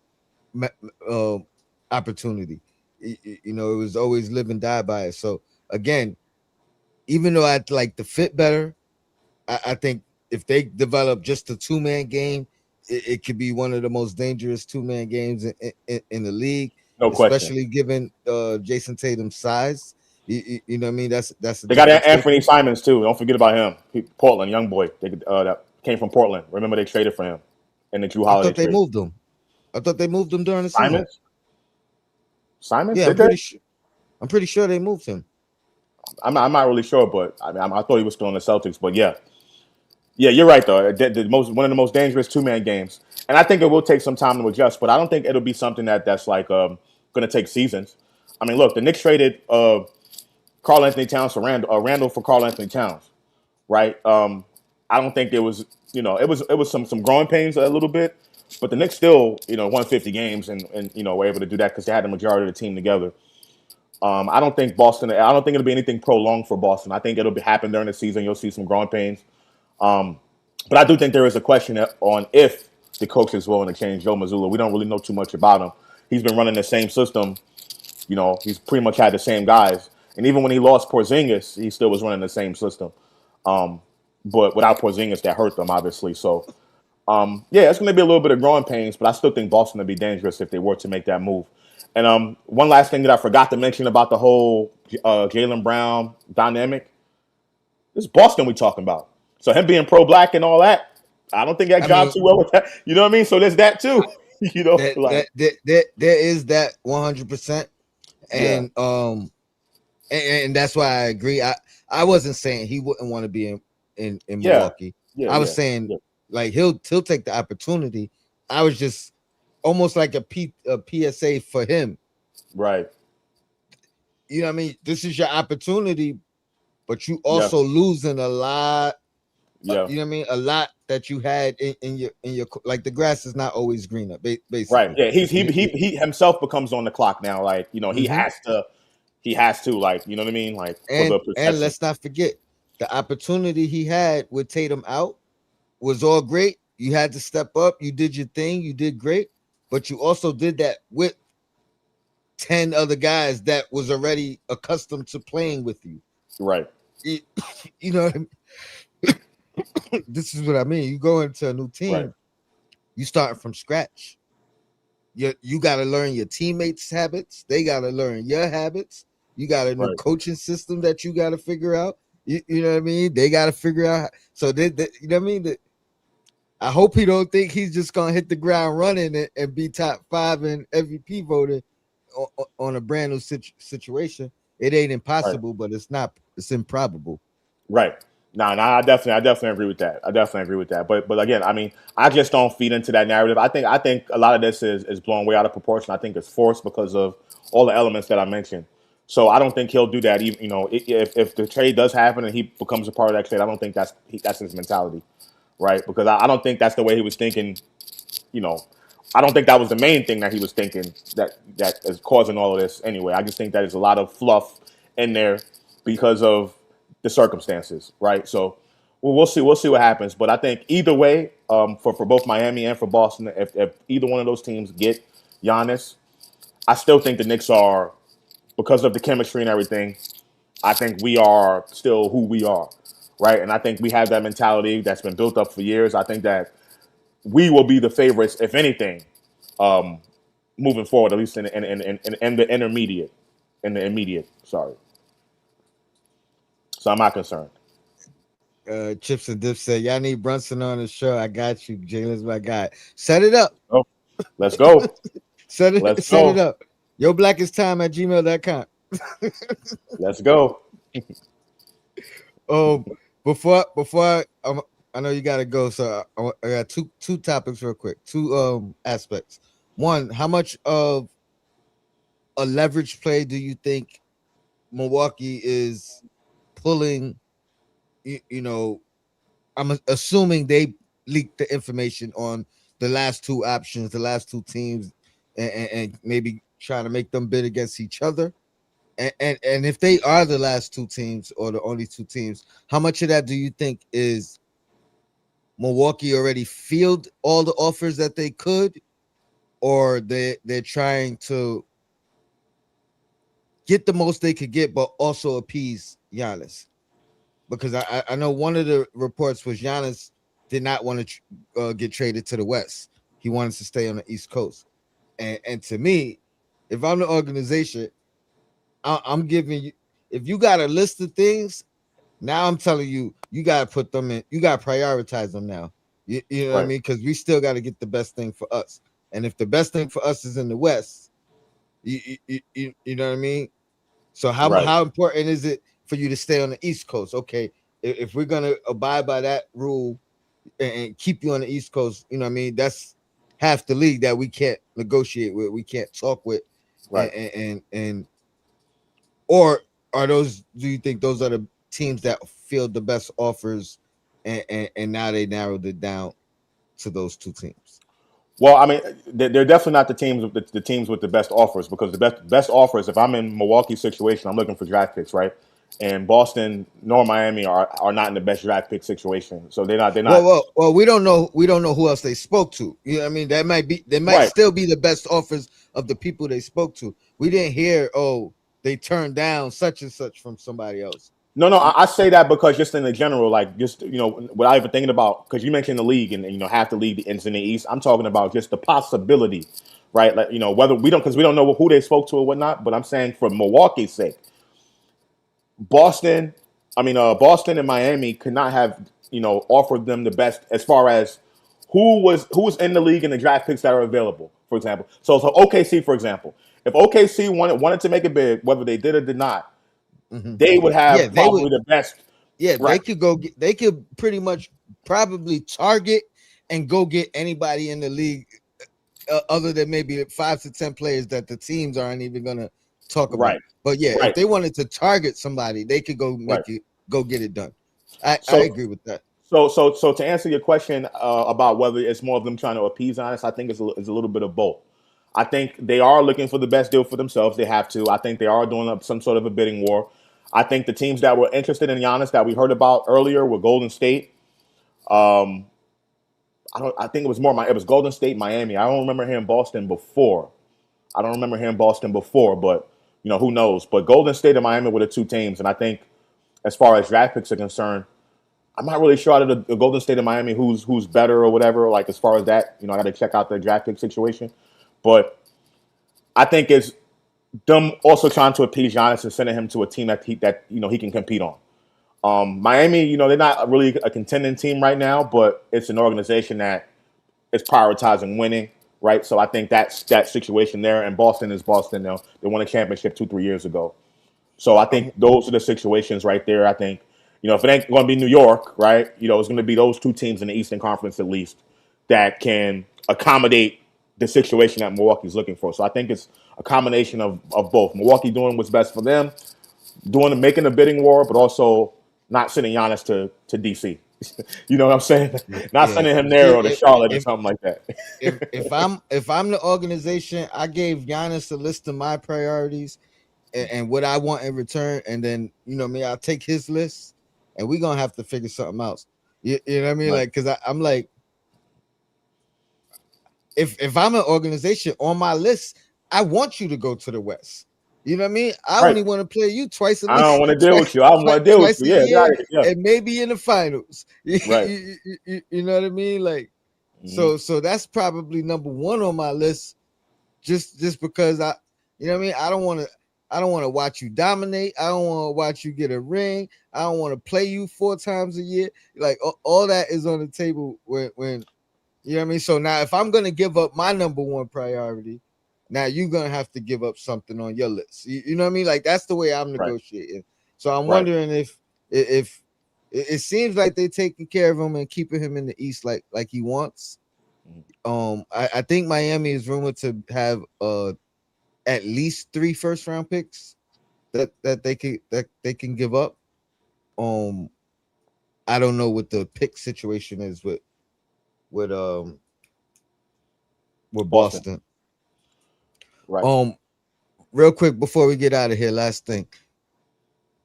opportunity. It was always live and die by it. So again, even though I'd like the fit better, I think if they develop just a 2-man game, it could be one of the most dangerous 2-man games in the league. No especially question. Given Jason Tatum's size. You know what I mean? That's they got Anthony Simons too. Don't forget about him. Portland, young boy. That came from Portland. Remember they traded for him in the Drew Holiday I thought they trade. moved him. I thought they moved him during the season. Simons? Yeah, I'm pretty sure they moved him. I'm not really sure, but I thought he was still in the Celtics. But yeah, you're right though. One of the most dangerous 2-man games, and I think it will take some time to adjust. But I don't think it'll be something that's like going to take seasons. I mean, look, the Knicks traded Karl-Anthony Towns for Randall for Karl-Anthony Towns, right? I don't think there was, it was some growing pains a little bit, but the Knicks still, won 50 games and were able to do that because they had the majority of the team together. I don't think it'll be anything prolonged for Boston. I think it'll happen during the season. You'll see some growing pains. But I do think there is a question on if the coach is willing to change Joe Mazzulla. We don't really know too much about him. He's been running the same system. He's pretty much had the same guys. And even when he lost Porzingis, he still was running the same system. But without Porzingis, that hurt them, obviously. So, it's going to be a little bit of growing pains, but I still think Boston would be dangerous if they were to make that move. And one last thing that I forgot to mention about the whole Jalen Brown dynamic, this is Boston we're talking about. So him being pro-black and all that, I don't think that jives too well with that. You know what I mean? So there's that too. There is that 100%. And and that's why I agree. I wasn't saying he wouldn't want to be in Milwaukee. I was saying like he'll take the opportunity. I was just almost like a PSA for him. Right. You know what I mean? This is your opportunity, but you also losing a lot. Yeah. You know what I mean? A lot that you had in your like the grass is not always greener, basically. Right. Yeah. He himself becomes on the clock now. Like, he has to, like, you know what I mean? Like, and let's not forget the opportunity he had with Tatum out. was all great. You had to step up. You did your thing. You did great, but you also did that with 10 other guys that was already accustomed to playing with you. Right. You, you know, this is what I mean. You go into a new Right. team, you starting from scratch. You got to learn your teammates' habits. They got to learn your habits. You got a new Right. coaching system that you got to figure out. You know what I mean? They got to figure out. So you know what I mean? I hope he don't think he's just gonna hit the ground running and be top 5 in MVP voting on a brand new situation. It ain't Right. impossible, but it's not. It's improbable. Right. No, no, I definitely agree with that. I definitely agree with that. But again, I mean, I just don't feed into that narrative. I think a lot of this is blown way out of proportion. I think it's forced because of all the elements that I mentioned. So I don't think he'll do that. Even if the trade does happen and he becomes a part of that trade, I don't think that's his mentality, right? Because I don't think that's the way he was thinking. You know, I don't think that was the main thing that he was thinking that is causing all of this. Anyway, I just think that there's a lot of fluff in there because of the circumstances, right? So we'll see. We'll see what happens. But I think either way, for both Miami and for Boston, if either one of those teams get Giannis, I still think the Knicks are, because of the chemistry and everything. I think we are still who we are, right? And I think we have that mentality that's been built up for years. I think that we will be the favorites, if anything, um, moving forward, at least in the intermediate, in the immediate. Sorry, so I'm not concerned. Chips and Dip said, "Y'all need Brunson on the show. I got you. Jalen's my guy. Set it up. Oh, let's go. Set it. Let's Set it go. up. Yo, blackesttime at gmail.com. Let's go. Oh, I know you gotta go, so I got two topics real quick, two aspects. One, how much of a leverage play do you think Milwaukee is pulling? You know, I'm assuming they leaked the information on the last two options, the last two teams, and maybe trying to make them bid against each other. And if they are the last two teams or the only two teams, how much of that do you think is Milwaukee already fielded all the offers that they could, or they're trying to get the most they could get, but also appease Giannis? Because I know one of the reports was Giannis did not want to get traded to the West. He wanted to stay on the East Coast. And to me, if I'm the organization, I'm giving you, if you got a list of things, now I'm telling you, you got to put them in, you got to prioritize them now. You know what I Right. mean? Because we still got to get the best thing for us. And if the best thing for us is in the West, you know what I mean? So Right. how important is it for you to stay on the East Coast? Okay, if we're gonna abide by that rule and keep you on the East Coast, you know what I mean? That's half the league that we can't negotiate with, we can't talk with, Right. and or are those? Do you think those are the teams that field the best offers, and now they narrowed it down to those two teams? Well, I mean, they're definitely not the teams with the best offers, because the best offers. If I'm in Milwaukee's situation, I'm looking for draft picks, right? And Boston nor Miami are not in the best draft pick situation, so they're Well, not we don't know. We don't know who else they spoke to. You know what I mean? That might be. They might right. still be the best offers of the people they spoke to. We didn't hear. Oh, they turned down such and such from somebody else. No, no, You, I say that because just in the general, like just without even thinking about, because you mentioned the league and half the league ends in the East. I'm talking about just the possibility, right? Like whether we don't, because we don't know who they spoke to or whatnot. But I'm saying for Milwaukee's sake, Boston, Boston and Miami could not have offered them the best as far as who was in the league and the draft picks that are available. For example, so OKC, for example, if OKC wanted to make a bid, whether they did or did not, mhm. they would Yeah, have they would. probably the best. Yeah, they Right, could go. They could pretty much probably target and go get anybody in the league, other than maybe 5 to 10 players that the teams aren't even gonna talk about. right, But yeah, if right, they wanted to target somebody, they could go right. make it, go get it done. I So, agree with that. so to answer your question about whether it's more of them trying to appease Giannis, I think it's a little bit of both. I think they are looking for the best deal for themselves. They have to. I think they are doing some sort of a bidding war. I think the teams that were interested in Giannis that we heard about earlier were Golden State. I think it was more it was Golden State, Miami. I don't remember hearing Boston before. I don't remember hearing Boston before, but who knows? But Golden State and Miami were the two teams, and I think as far as draft picks are concerned, I'm not really sure out of the Golden State and Miami who's better or whatever. Like as far as that, I got to check out the draft pick situation. But I think it's them also trying to appease Giannis and sending him to a team that he can compete on. Miami, they're not really a contending team right now, but it's an organization that is prioritizing winning, right? So I think that's that situation there. And Boston is Boston now. They won a championship 2-3 years ago. So I think those are the situations right there. I think, if it ain't going to be New York, right, it's going to be those two teams in the Eastern Conference at least that can accommodate the situation that Milwaukee's looking for. So I think it's a combination of both. Milwaukee doing what's best for them, making a bidding war, but also not sending Giannis to DC. You know what I'm saying? Not sending him there or to Charlotte or something like that. if I'm the organization, I gave Giannis a list of my priorities and what I want in return, and then I'll take his list, and we're gonna have to figure something else. You know what I mean? Right. Like, because I'm like, if I'm an organization on my list, I want you to go to the West. You know what I mean? I only want to play you twice a year. I don't want to deal with you. I want to deal with you. Yeah, exactly. Yeah. And maybe in the finals. Right. You know what I mean? Like, so that's probably number one on my list. Just because you know what I mean? I don't want to watch you dominate. I don't want to watch you get a ring. I don't want to play you 4 times a year. Like all that is on the table when you know what I mean? So now if I'm going to give up my number one priority, now you're going to have to give up something on your list. You know what I mean? Like that's the way I'm negotiating. Right. So I'm wondering if it seems like they're taking care of him and keeping him in the East like he wants. I think Miami is rumored to have at least 3 first-round picks that they can give up. I don't know what the pick situation is with Boston. Right. Real quick before we get out of here, last thing.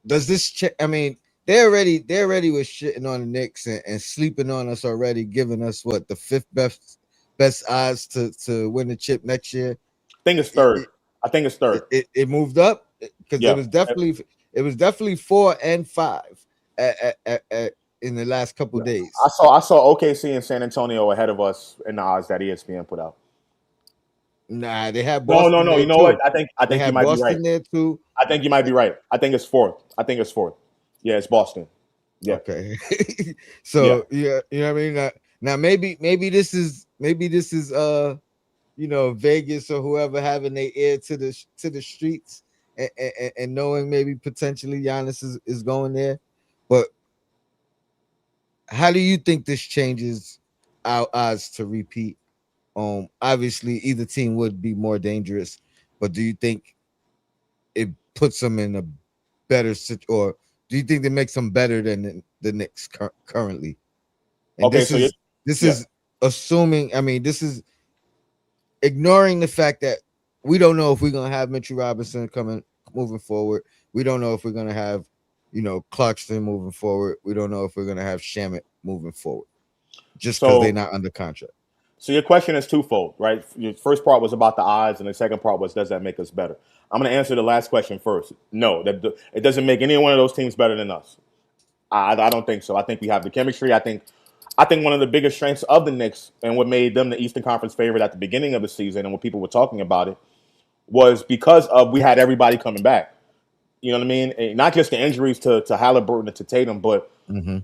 Does this I mean, they already was shitting on the Knicks and sleeping on us already, giving us what the 5th best odds to win the chip next year. I think it's third. It moved up because it was definitely 4 and 5 in the last couple days. I saw OKC and San Antonio ahead of us in the odds that ESPN put out. Nah, they have Boston. No. You know what? I think you might Boston be right. There too. I think you might be right. I think it's fourth. Yeah, it's Boston. Yeah. Okay. So yeah, you know what I mean. Now maybe this is Vegas or whoever having their ear to the streets and knowing maybe potentially Giannis is going there, but how do you think this changes our odds to repeat? Obviously either team would be more dangerous, but do you think it puts them in a better or do you think it makes them better than the Knicks currently? And this is assuming. I mean, this is ignoring the fact that we don't know if we're gonna have Mitchell Robinson moving forward. We don't know if we're gonna have, Clarkson moving forward. We don't know if we're gonna have Shamet moving forward, just because they're not under contract. So your question is twofold, right? Your first part was about the odds, and the second part was, does that make us better? I'm going to answer the last question first. No, it doesn't make any one of those teams better than us. I don't think so. I think we have the chemistry. I think one of the biggest strengths of the Knicks and what made them the Eastern Conference favorite at the beginning of the season and when people were talking about it was because we had everybody coming back. You know what I mean? And not just the injuries to Halliburton and to Tatum, but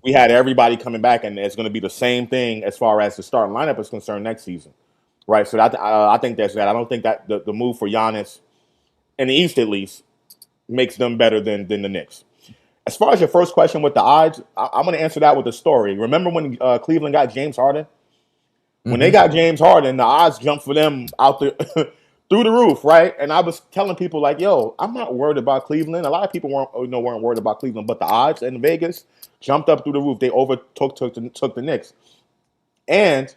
we had everybody coming back, and it's going to be the same thing as far as the starting lineup is concerned next season, right? So I think that's that. I don't think that the move for Giannis in the East at least makes them better than the Knicks. As far as your first question with the odds, I'm going to answer that with a story. Remember when Cleveland got James Harden? When they got James Harden, the odds jumped for them out the through the roof, right? And I was telling people like, "Yo, I'm not worried about Cleveland." A lot of people weren't worried about Cleveland, but the odds in Vegas jumped up through the roof. They took the Knicks, and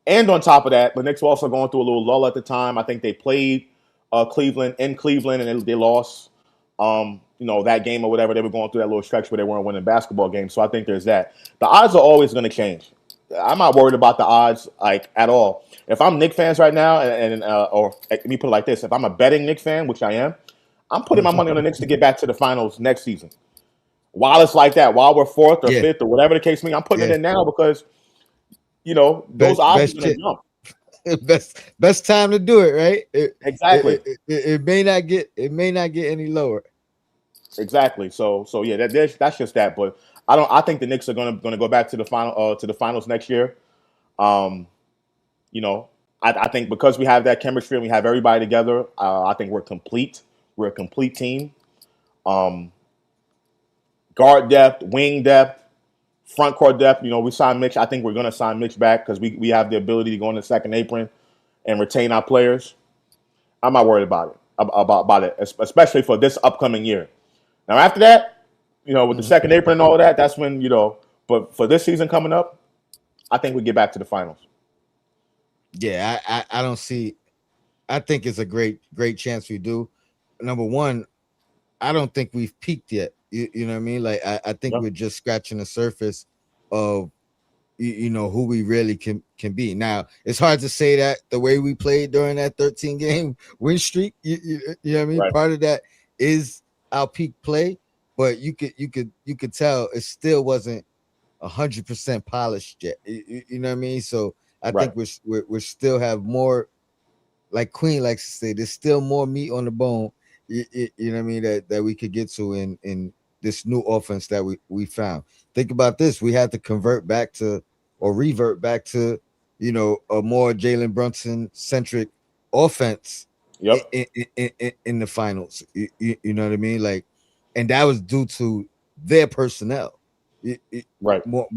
on top of that, the Knicks were also going through a little lull at the time. I think they played Cleveland in Cleveland, and they lost. That game or whatever, they were going through that little stretch where they weren't winning basketball games. So I think there's that. The odds are always going to change. I'm not worried about the odds like at all. If I'm Knicks fans right now, or let me put it like this: if I'm a betting Knicks fan, which I am, I'm putting my money on the Knicks to get back to the finals next season. While it's like that, while we're fourth or Yeah, fifth or whatever the case may be, I'm putting it yeah. in now because those Best odds are best going chance. to jump. Best time to do it, right? Exactly. It may not get any lower. Exactly. So yeah, that's just that. But I think the Knicks are gonna go back to the finals next year. Um, you know, I think because we have that chemistry and we have everybody together, I think we're complete. We're a complete team. Um, guard depth, wing depth, front court depth. We signed Mitch. I think we're gonna sign Mitch back because we have the ability to go in the second apron and retain our players. I'm not worried about it. About it, especially for this upcoming year. Now after that, with the Mhm. second apron and all of that, that's when. But for this season coming up, I think we get back to the finals. Yeah, I don't see. I think it's a great chance we do. Number one, I don't think we've peaked yet. You know what I mean? Like I think Yeah. we're just scratching the surface of who we really can be. Now it's hard to say that the way we played during that 13 game win streak. You know what I mean? Right. Part of that is our peak play, but you could tell it still wasn't 100% polished yet. You know what I mean? So I Right. think we still have more, like Queen likes to say, there's still more meat on the bone. You know what I mean? That we could get to in this new offense that we found. Think about this: we had to convert back to or revert back to a more Jalen Brunson centric offense Yep. in the finals. You know what I mean? Like, and that was due to their personnel. Right. More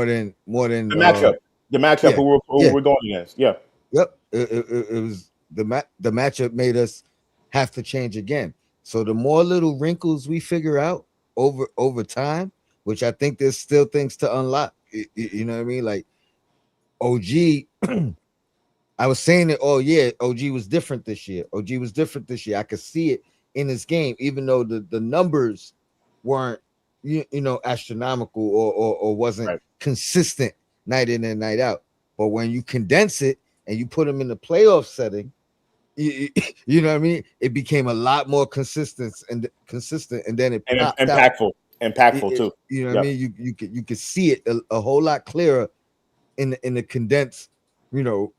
than The matchup. The matchup. yeah, Who yeah. we're going against. Yeah. Yep, it was the matchup made us have to change again. So the more little wrinkles we figure out over time, which I think there's still things to unlock. You know what I mean? Like OG, I was saying it all year. OG was different this year. OG was different this year. I could see it in his game, even though the numbers weren't astronomical or wasn't Right. consistent night in and night out. But when you condense it and you put them in the playoff setting, you, you know what I mean? It became a lot more consistent, and then it And popped out. impactful too. You know what I Yep. mean? You could see it a whole lot clearer in the condensed, you know,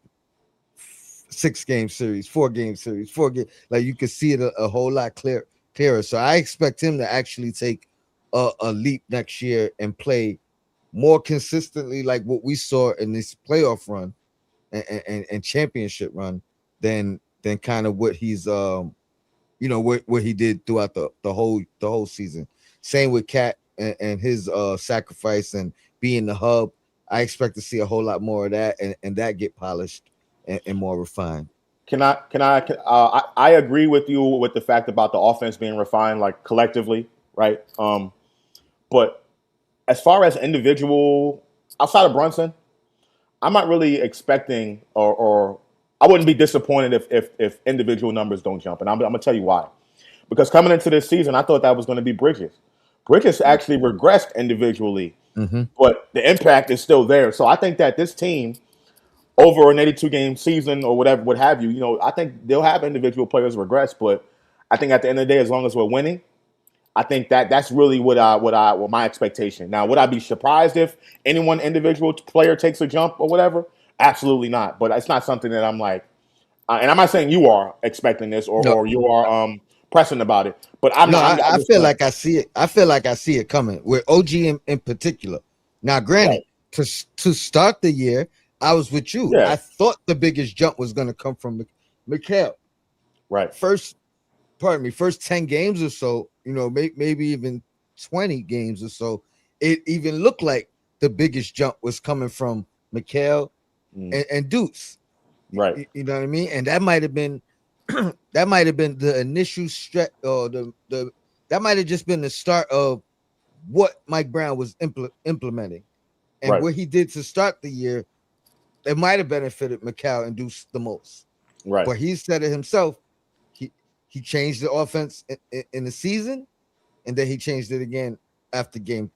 6 game series, 4 game series, 4 game. Like you could see it a whole lot clearer. So I expect him to actually take a leap next year and play more consistently, like what we saw in this playoff run and championship run, than kind of what he's what he did throughout the whole season. Same with Cat and his sacrifice and being the hub. I expect to see a whole lot more of that and that get polished and more refined. I agree with you with the fact about the offense being refined, like collectively, right? But as far as individual, outside of Brunson, I'm not really expecting, or I wouldn't be disappointed if individual numbers don't jump, and I'm gonna tell you why. Because coming into this season, I thought that was going to be Bridges. Bridges actually regressed individually, Mm-hmm. but the impact is still there. So I think that this team, over an 82 game season or whatever, what have you, I think they'll have individual players regress, but I think at the end of the day, as long as we're winning, I think that's really what my expectation. Now, would I be surprised if any one individual player takes a jump or whatever? Absolutely not. But it's not something that I'm like, and I'm not saying you are expecting this or No, you are pressing about it, but I'm no, not. I, I'm I just feel saying. like I see it. I feel like I see it coming with OG in particular. Now, granted, Right. to start the year, I was with you. Yeah. I thought the biggest jump was going to come from Mikhail. Right. First, pardon me, first 10 games or so, maybe even 20 games or so, it even looked like the biggest jump was coming from Mikhail Mm. and Deuce. Right. You know what I mean? And that might have been that might have been the initial stretch, or the that might have just been the start of what Mike Brown was implementing, and Right. what he did to start the year. It might have benefited Mikhail and Deuce the most, Right. but he said it himself. He he changed the offense in the season, and then he changed it again after game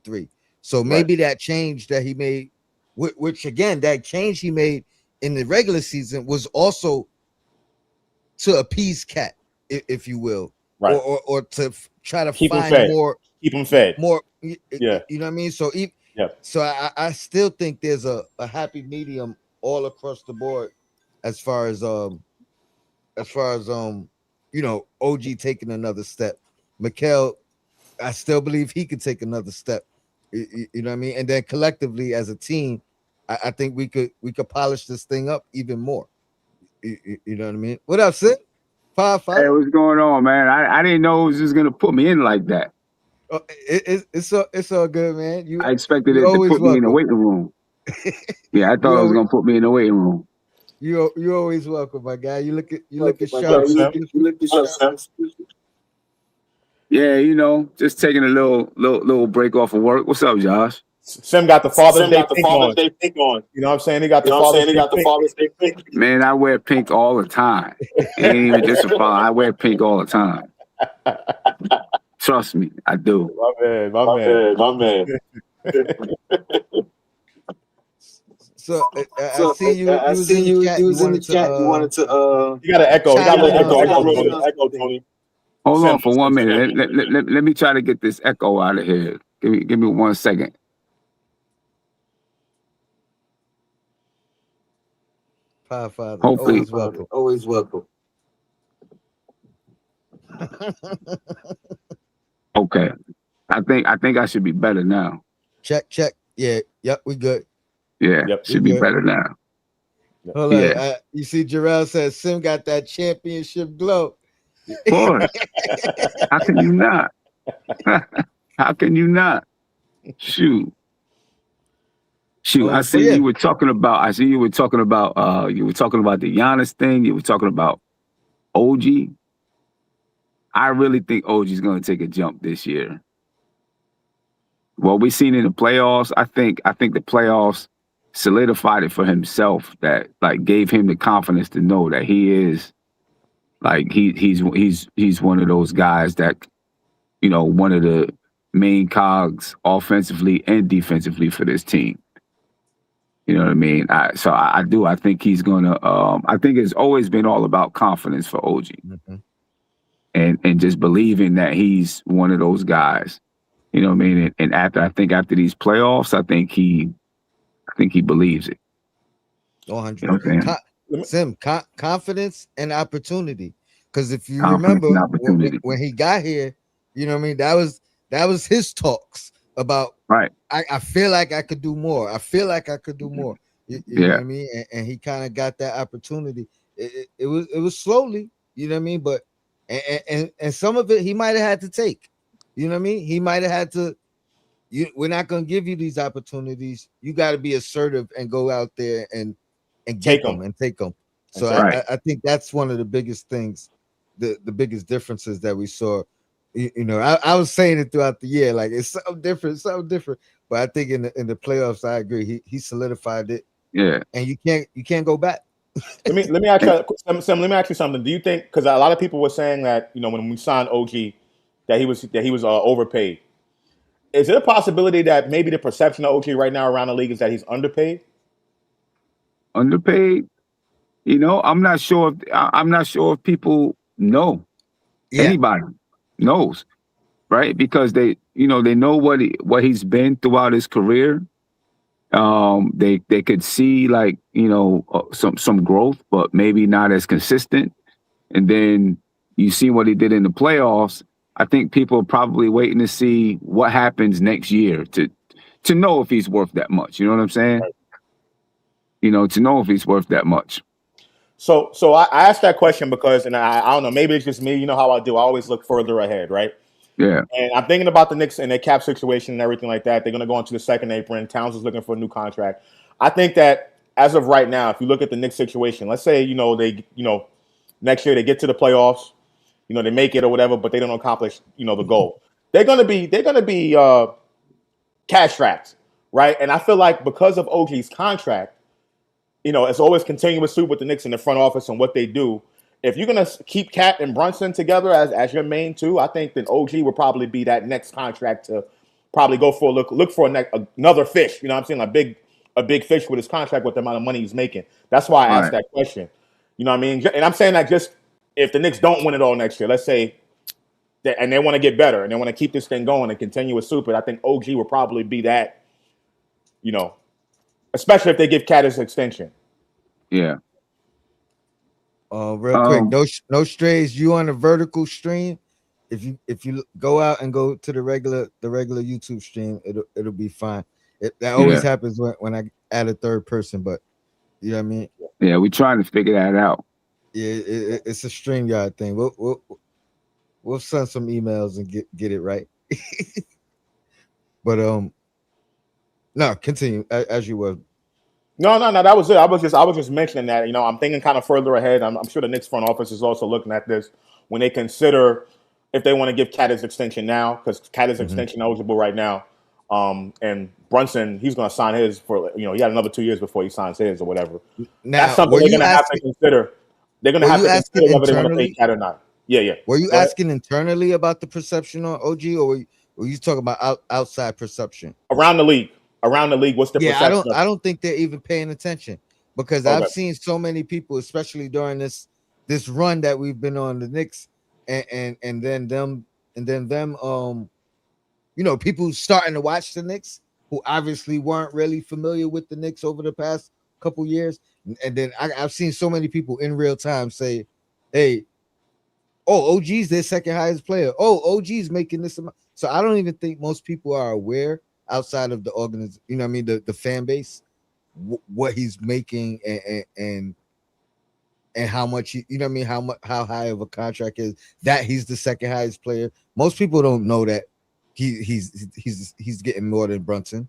3. So Right. maybe that change that he made which again, that change he made in the regular season was also to appease Cat, if you will, Right. or to try to Keep him find fed. more, Keep him fed. you know what I mean? So I still think there's a happy medium all across the board as far as you know, OG taking another step. Mikal, I still believe he could take another step. You know what I mean? And then collectively as a team, I think we could polish this thing up even more. You know what I mean? What up, Sid? Five. Hey, what's going on, man? I didn't know it was just gonna put me in like that. It's all good, man. I expected you it to always put me in the welcome. waiting room. Yeah, I thought it was gonna put me in the waiting room. You always welcome, my guy. You look What's sharp. up, Sam? Yeah, you know, just taking a little break off of work. What's up, Josh? Sim got the Father's Day pink on. You know what I'm saying? He got the Father's Day pink. Man, I wear pink all the time. It ain't even just a fall. I wear pink all the time. Trust me, I do. My man. So I see you in the chat. You wanted to You got an echo. You got an echo, Tony. Hold on for 1 minute. Let me try to get this echo out of here. Give me 1 second. Father. Hopefully. Always welcome. Okay. I think I should be better now. Check. Yeah. Yep. We good. Yeah. Should be better now. Hold on. You see, Jarrell says Sim got that championship glow. Boy, how can you not? How can you not? Shoot. I see you were talking about. You were talking about the Giannis thing. You were talking about OG. I really think OG's going to take a jump this year. What we've seen in the playoffs, I think the playoffs solidified it for himself. That like gave him the confidence to know that he is like he's one of those guys that, you know, one of the main cogs offensively and defensively for this team. You know what I mean? I think he's gonna. I think it's always been all about confidence for OG, and just believing that he's one of those guys. You know what I mean? And after these playoffs, I think he believes it. 100. You know what I'm saying? Sim, confidence and opportunity. Because if you remember when he got here, you know what I mean? That was his talks about. Right. I feel like I could do more. I feel like I could do more. You know what I mean? And he kind of got that opportunity. It was slowly, you know what I mean? But and some of it he might have had to take. You know what I mean? He might have had to. We're not going to give you these opportunities. You got to be assertive and go out there and get them and take them. So I think that's one of the biggest things, the biggest differences that we saw. You know, I was saying it throughout the year, like it's something different. But I think in the playoffs, I agree. He solidified it. Yeah, and you can't go back. Let me ask you, Sam. Let me ask you something. Do you think, because a lot of people were saying that, you know, when we signed OG, that he was overpaid? Is it a possibility that maybe the perception of OG right now around the league is that he's underpaid? Underpaid? You know, I'm not sure if people know. Anybody knows, right? Because they know what he's been throughout his career. They could see, like, you know, some growth, but maybe not as consistent. And then you see what he did in the playoffs. I think people are probably waiting to see what happens next year to know if he's worth that much. You know what I'm saying? Right. You know, to know if he's worth that much. So I asked that question because, and I don't know, maybe it's just me. You know how I do. I always look further ahead, right? Yeah. And I'm thinking about the Knicks and their cap situation and everything like that. They're going to go into the second apron. Towns is looking for a new contract. I think that as of right now, if you look at the Knicks situation, let's say, next year they get to the playoffs, they make it or whatever, but they don't accomplish, the goal. They're going to be cash strapped, right? And I feel like because of OG's contract, it's always continuous soup with the Knicks in the front office and what they do. If you're going to keep Cat and Brunson together as your main two, I think that OG will probably be that next contract to probably go for look for another fish. You know what I'm saying? A big a big fish with his contract with the amount of money he's making. That's why I asked that question. You know what I mean? And I'm saying that just if the Knicks don't win it all next year, let's say, and they want to get better and they want to keep this thing going and continue with Super, I think OG will probably be that, you know, especially if they give Cat his extension. Yeah. Real quick, no strays. You on the vertical stream? If you go out and go to the regular YouTube stream, it'll be fine. That always happens when I add a third person, but you know what I mean? Yeah, we're trying to figure that out. Yeah, it's a StreamYard thing. We'll send some emails and get it right. But no, continue as you were. No, that was it. I was just mentioning that. You know, I'm thinking kind of further ahead. I'm sure the Knicks front office is also looking at this when they consider if they want to give Cat his extension now, because Cat is extension eligible right now. And Brunson, he's going to sign his for, you know, he had another 2 years before he signs his or whatever. Now, that's something they're going to have to consider. They're going to have to consider whether they want to pay Cat or not. Yeah. Were you asking internally about the perception on OG, or were you talking about outside perception? Around the league, what's the perception? I don't think they're even paying attention, because I've seen so many people, especially during this run that we've been on, the Knicks, and then them, you know, people starting to watch the Knicks who obviously weren't really familiar with the Knicks over the past couple years, and then I've seen so many people in real time say, "Hey, OG's their second highest player. OG's making this amount." So I don't even think most people are aware outside of the organization, you know what I mean, the fan base, what he's making and how much you know what I mean, how high of a contract is that he's the second highest player. Most people don't know that he's getting more than Brunson.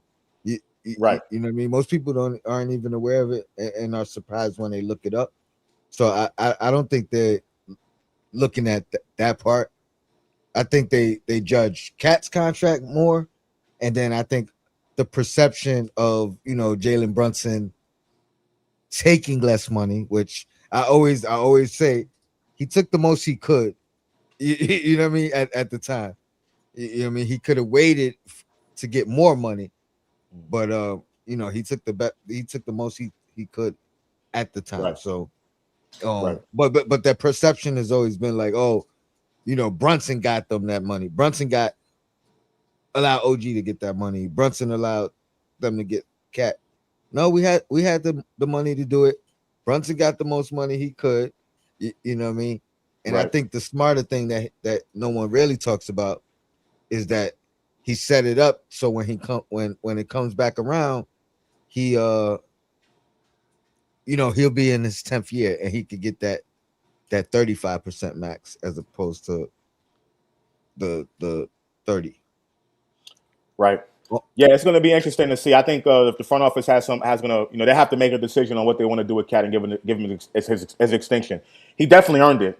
Right. You know what I mean? Most people aren't even aware of it and are surprised when they look it up. So I don't think they're looking at that part. I think they judge Cat's contract more, and then I think the perception of, you know, Jalen Brunson taking less money, which I always say he took the most he could. You know what I mean? At the time, you know what I mean, he could have waited to get more money, but you know, he took the most he could at the time. Right. So, but that perception has always been like, oh, you know, Brunson got them that money. Brunson allowed OG to get that money. Brunson allowed them to get Cat. No, we had the money to do it. Brunson got the most money he could. You know what I mean? And I think the smarter thing that no one really talks about is that he set it up so when it comes back around, he you know, he'll be in his 10th year and he could get that 35% max as opposed to the 30. Right. Yeah, it's going to be interesting to see. I think if the front office has going to, you know, they have to make a decision on what they want to do with Cat and give him his extension. He definitely earned it,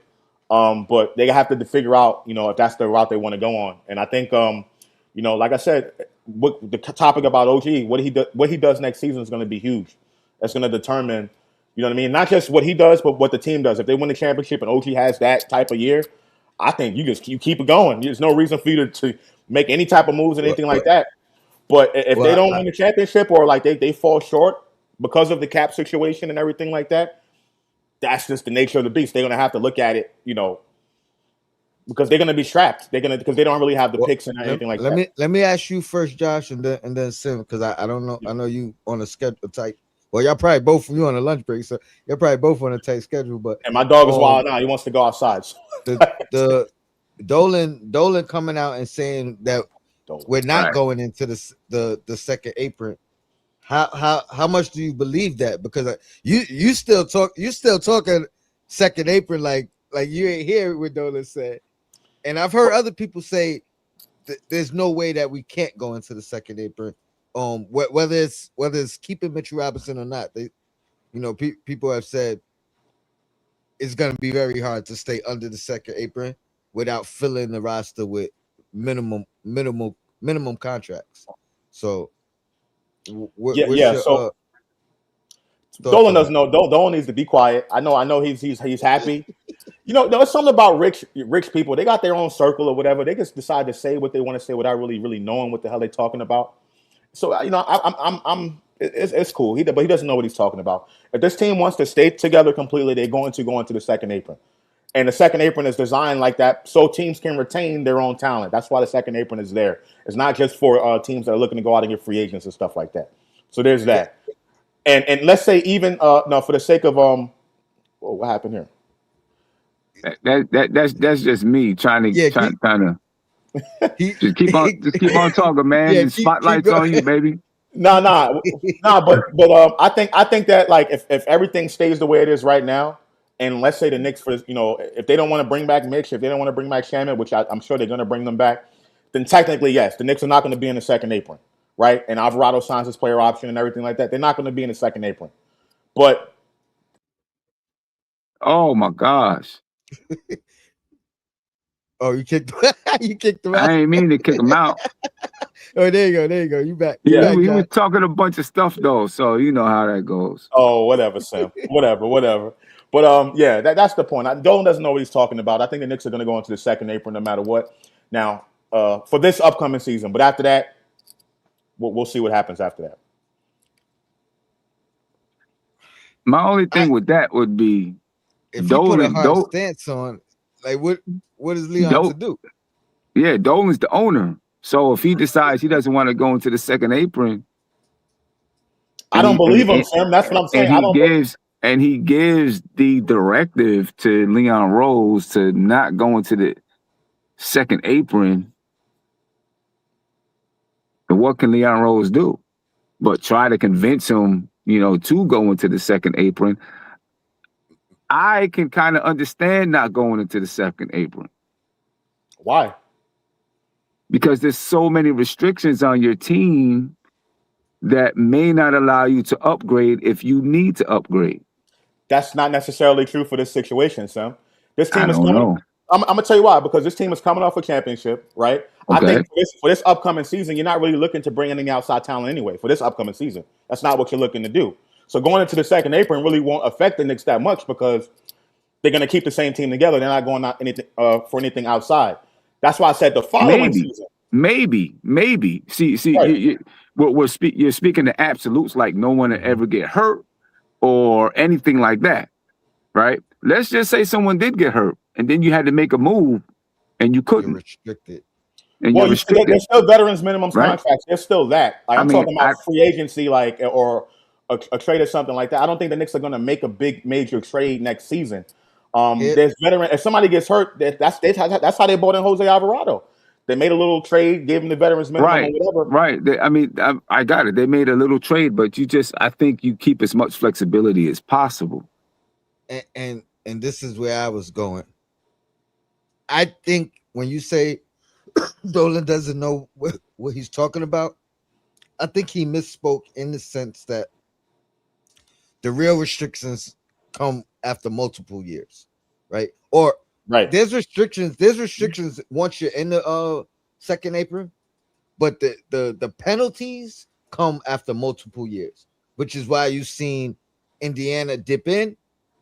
but they have to figure out, you know, if that's the route they want to go on. And I think, you know, like I said, the topic about OG, what he does next season is going to be huge. That's going to determine, you know what I mean, not just what he does, but what the team does. If they win the championship and OG has that type of year, I think you keep it going. There's no reason for you to make any type of moves or anything like that. But if they don't win the championship, or like they fall short because of the cap situation and everything like that, that's just the nature of the beast. They're going to have to look at it, you know, because they're going to be strapped. Because they don't really have the picks and anything like that. Let me ask you first, Josh, and then Sim, because I don't know. I know you on a schedule tight. Well, y'all probably both you on a lunch break, so you're probably both on a tight schedule. But and my dog is wild now. He wants to go outside. So. The Dolan coming out and saying that we're not going into the second apron. How much do you believe that? Because you still talking second apron like you ain't hear what Dolan said, and I've heard other people say there's no way that we can't go into the second apron. Whether it's keeping Mitchell Robinson or not, they, you know, people have said it's going to be very hard to stay under the second apron without filling the roster with minimum contracts. So, so Dolan doesn't know. Dolan needs to be quiet. I know he's happy. You know, there's something about rich people. They got their own circle or whatever. They just decide to say what they want to say without really knowing what the hell they're talking about. So, you know, It's cool. But he doesn't know what he's talking about. If this team wants to stay together completely, they're going to go into the second apron. And the second apron is designed like that so teams can retain their own talent. That's why the second apron is there. It's not just for teams that are looking to go out and get free agents and stuff like that. So there's that. And let's say even no, for the sake of what happened here? That's just me trying to just keep on talking, man. Yeah, the spotlight's on you, baby. But I think that like if everything stays the way it is right now, and let's say the Knicks, if they don't want to bring back Mitch, if they don't want to bring back Shannon, which I'm sure they're going to bring them back, then technically yes, the Knicks are not going to be in the second apron, right? And Alvarado signs his player option and everything like that. They're not going to be in the second apron, but oh my gosh. Oh, you kicked him out. I ain't mean to kick him out. Oh, there you go. You back. Yeah, he was talking a bunch of stuff though, so you know how that goes. Oh, whatever, Sam. whatever. But yeah, that's the point. Dolan doesn't know what he's talking about. I think the Knicks are going to go into the second apron no matter what. Now, for this upcoming season, but after that, we'll see what happens after that. My only thing with that would be if you put a hard stance on, like what is Leon to do? Yeah, Dolan's the owner. So if he decides he doesn't want to go into the second apron, I don't believe him, Sam. That's what I'm saying. And he gives the directive to Leon Rose to not go into the second apron. And what can Leon Rose do? But try to convince him, to go into the second apron. I can kind of understand not going into the second apron. Why? Because there's so many restrictions on your team that may not allow you to upgrade if you need to upgrade. That's not necessarily true for this situation, Sam. This team I'm gonna tell you why. Because this team is coming off a championship, right? Okay. I think for this upcoming season, you're not really looking to bring any outside talent anyway. For this upcoming season, that's not what you're looking to do. So going into the second apron really won't affect the Knicks that much because they're going to keep the same team together. They're not going out for anything outside. That's why I said the following season. Maybe. See, right. You're speaking to absolutes, like no one will ever get hurt or anything like that, right? Let's just say someone did get hurt, and then you had to make a move, and you couldn't. You're restricted. There's still veterans minimum contracts. Right? There's still that. Like I'm talking about free agency, like or a trade or something like that. I don't think the Knicks are going to make a big major trade next season. There's veteran. If somebody gets hurt, that's how they bought in Jose Alvarado. They made a little trade, gave him the veterans minimum or whatever. Right. I got it. They made a little trade, but I think you keep as much flexibility as possible. And this is where I was going. I think when you say Dolan doesn't know what he's talking about, I think he misspoke in the sense that the real restrictions come after multiple years, right? Or there's restrictions once you're in the second apron, but the penalties come after multiple years, which is why you've seen Indiana dip in,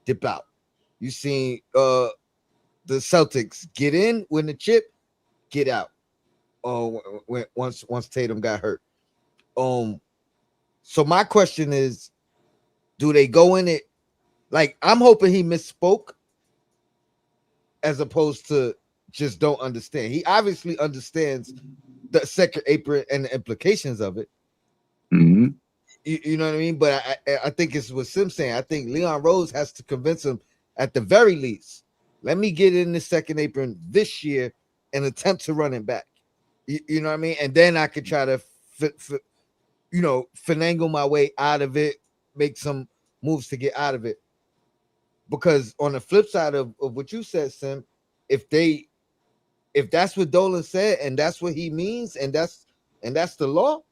dip out. You've seen the Celtics get in, win the chip, get out. Once Tatum got hurt. So my question is, do they go in it? Like, I'm hoping he misspoke as opposed to just don't understand. He obviously understands the second apron and the implications of it. Mm-hmm. You know what I mean? But I think it's what Sim's saying. I think Leon Rose has to convince him at the very least, let me get in the second apron this year and attempt to run it back. You know what I mean? And then I could try to finagle my way out of it, make some moves to get out of it. Because on the flip side of what you said, Sim, if that's what Dolan said and that's what he means and that's the law,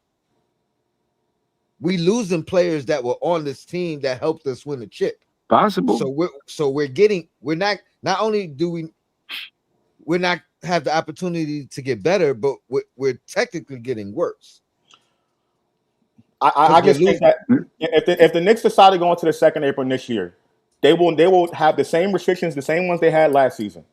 we losing players that were on this team that helped us win the chip. Possible. We're not have the opportunity to get better, but we're technically getting worse. I just think that if the Knicks decide to go into the second apron this year, they will have the same restrictions, the same ones they had last season.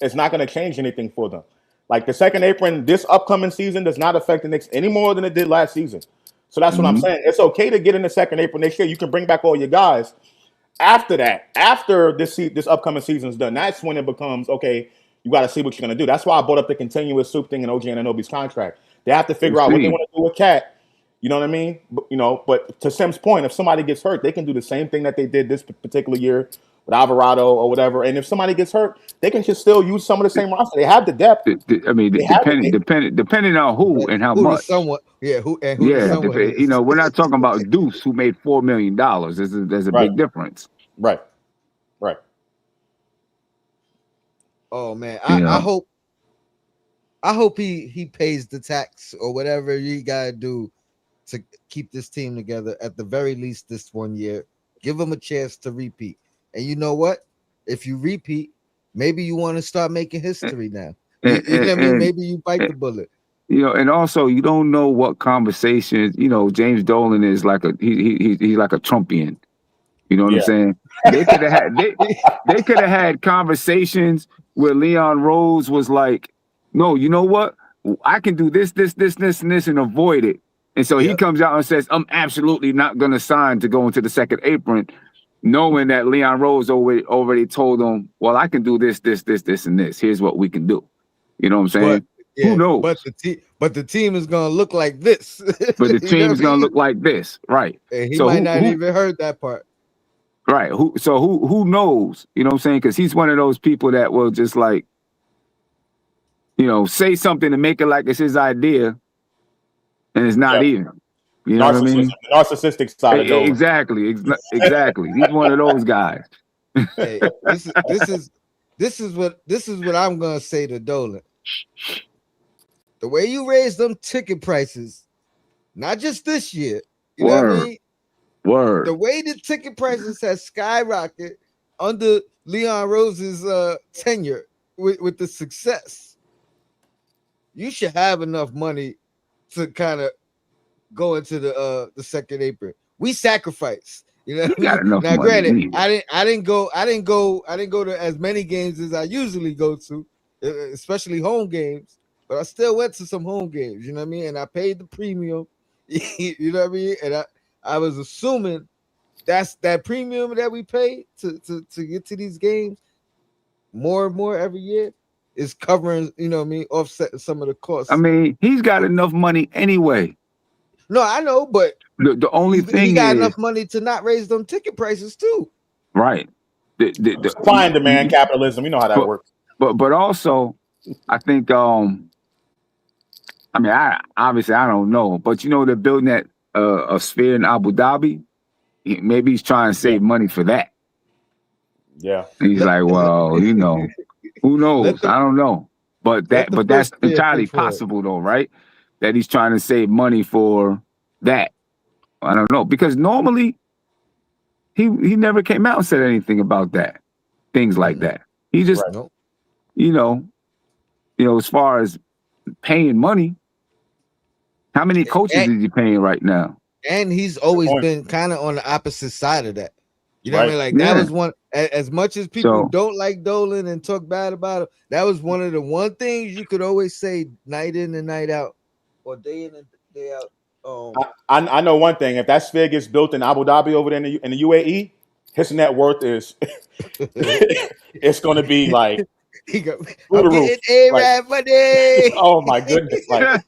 It's not going to change anything for them. Like the second apron this upcoming season does not affect the Knicks any more than it did last season. So that's what I'm saying. It's okay to get in the second April next year. You can bring back all your guys. After that, after this upcoming season is done, that's when it becomes okay. You got to see what you're going to do. That's why I brought up the continuous soup thing in OG Anunoby's contract. They have to figure out what they want to do with Cat. You know what I mean? But to Sim's point, if somebody gets hurt, they can do the same thing that they did this particular year with Alvarado or whatever. And if somebody gets hurt, they can just still use some of the same roster. They have the depth. I mean, depending on who and how much. Who we're not talking about Deuce who made $4 million. There's a big difference. Right. Oh man, I hope he pays the tax or whatever he gotta do to keep this team together at the very least this 1 year. Give him a chance to repeat. And you know what? If you repeat, maybe you want to start making history now. You know what I mean? Maybe you bite the bullet. And also you don't know what conversations. James Dolan is like he's like a Trumpian. You know what I'm saying? They could have had conversations where Leon Rose was like, "No, you know what? I can do this, and avoid it." And so he comes out and says, "I'm absolutely not going to sign to go into the second apron," knowing that Leon Rose already told him, "Well, I can do this, and this. Here's what we can do." You know what I'm saying? Who knows? But the team is going to look like this. But the team is going to look like this, right? And he might not even heard that part. Right. Who knows? You know what I'm saying? Because he's one of those people that will just like, say something to make it like it's his idea, and it's not even. You know what I mean? The narcissistic side of Dolan. Exactly. He's one of those guys. Hey, this is what I'm gonna say to Dolan. The way you raise them ticket prices, not just this year, you know what I mean? Word. The way the ticket prices has skyrocketed under Leon Rose's tenure with the success, you should have enough money to kind of go into the second apron. We sacrifice, you know. Got enough now, money. granted, I didn't go to as many games as I usually go to, especially home games. But I still went to some home games, you know what I mean. And I paid the premium, you know what I mean. And I was assuming that's that premium that we pay to get to these games more and more every year is covering, you know what I mean, offset some of the costs. I mean, he's got enough money anyway. No, I know, but the only thing he got enough money to not raise them ticket prices too. Right. The supply and demand capitalism, you know how that works. But also, I think I obviously I don't know, but they're building that a sphere in Abu Dhabi. Maybe he's trying to save money for that. Yeah. And he's like, well, who knows? I don't know. But that's entirely possible though, right? That he's trying to save money for that. I don't know. Because normally he never came out and said anything about that. Things like that. He just as far as paying money, how many coaches is he paying right now? And he's always been kind of on the opposite side of that. You know what I mean? Like that was one, as much as people don't like Dolan and talk bad about him, that was one of the one things you could always say night in and night out, or day in and day out. I know one thing. If that sphere gets built in Abu Dhabi over there in the UAE, his net worth is it's going to be like I'm getting A-Rab money. Oh my goodness! Like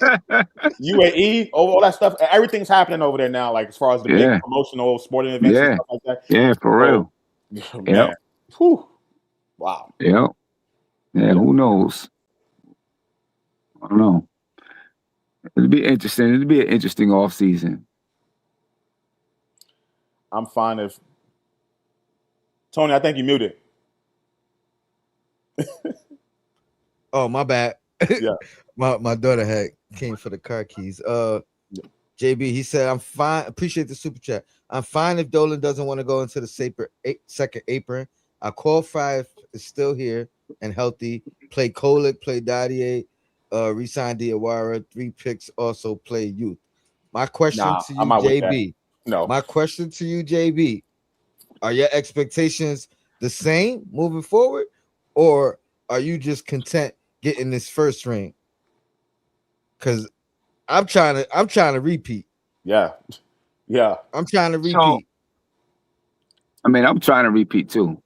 UAE, all that stuff, everything's happening over there now. Like as far as the big promotional sporting events and stuff like that. Yeah, for real. Man. Whew. Wow. Yeah. Who knows? I don't know. It'll be interesting. It'll be an interesting off season. I'm fine if Tony. I think you muted. Oh, my bad. Yeah. my daughter came for the car keys. JB, he said, I'm fine. Appreciate the super chat. I'm fine if Dolan doesn't want to go into the second apron. Our core 5 is still here and healthy. Play Kolick, play Dadier, resign Diawara, 3 picks, also play youth. My question to you, JB. No. My question to you, JB. Are your expectations the same moving forward? Or are you just content getting this first ring? Because I'm trying to repeat. Yeah. I'm trying to So, repeat. I mean, I'm trying to repeat too.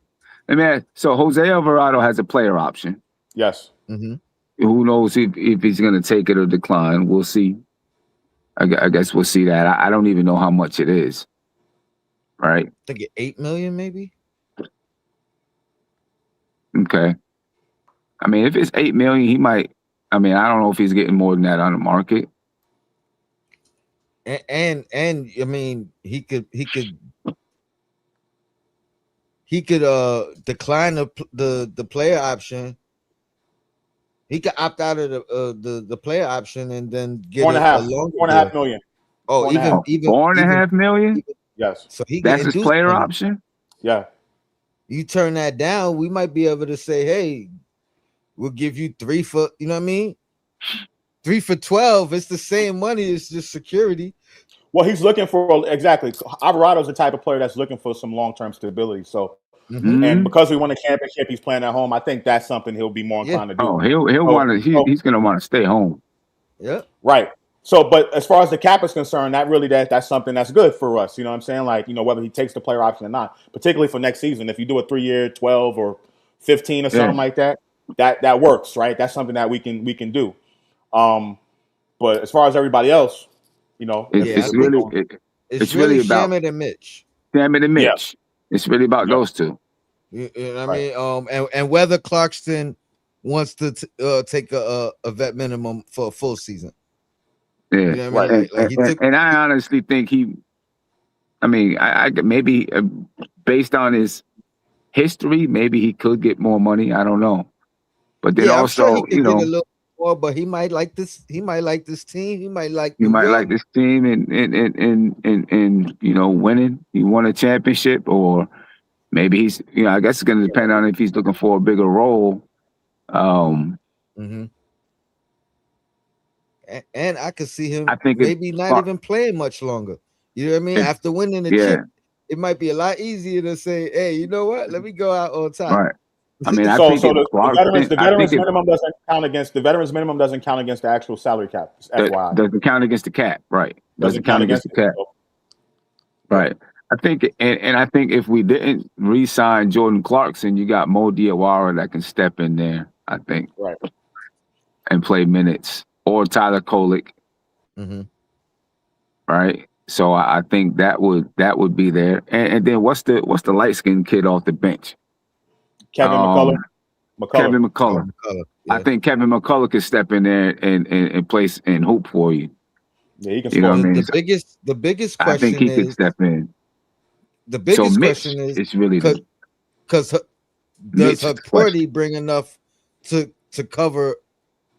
I mean, so Jose Alvarado has a player option. Yes. Mm-hmm. Who knows if he's going to take it or decline? We'll see. I guess we'll see that. I don't even know how much it is. Right. I think $8 million, maybe. Okay. I mean, if it's $8 million, he might. I mean, I don't know if he's getting more than that on the market. And I mean, he could decline the player option. He could opt out of the player option and then get a longer $4.5 deal. million. Oh, even $4.5 million. Yes. So he That's his player money. option. Yeah. You turn that down, we might be able to say, hey, we'll give you 3 for, you know what I mean? 3 for 12. It's the same money. It's just security. Well, he's looking for exactly. Alvarado's the type of player that's looking for some long-term stability. So, and because we won a championship, he's playing at home. I think that's something he'll be more inclined to do. Oh, he'll want to. He's going to want to stay home. Yeah. Right. So, but as far as the cap is concerned, that's something that's good for us. You know what I'm saying? Like, whether he takes the player option or not, particularly for next season, if you do a 3-year, 12 or 15 or something like that, that works, right? That's something that we can do. But as far as everybody else, it's really about Shamet and Mitch. Shamet and Mitch. Yeah. It's really about those two. You know what I mean? And whether Clarkson wants to take a vet minimum for a full season. Yeah, you know what I mean? And I honestly think I maybe based on his history, maybe he could get more money. I don't know, but then also, I'm sure he could get a little more, but he might like this. He might like this team. He might like. Like this team and winning. He won a championship, or maybe he's. I guess it's going to depend on if he's looking for a bigger role. And I could see him. I think maybe not even playing much longer. You know what I mean? After winning the chip, it might be a lot easier to say, "Hey, you know what? Let me go out on top." Right. I mean, the veterans minimum doesn't count against the actual salary cap. FYI. Doesn't count against the cap, right? Doesn't count against the cap. Right. I think, and I think if we didn't re-sign Jordan Clarkson, you got Mo Diawara that can step in there. I think, right, and play minutes, or Tyler Kolek. Right. So I think that would be there. And then what's the light skinned kid off the bench? Kevin McCullough. Kevin McCullough. Yeah. I think Kevin McCullough could step in there and place and hoop for you. Yeah, he can. The biggest question I think he could step in. The biggest question is it's really because does Hurdy bring enough to cover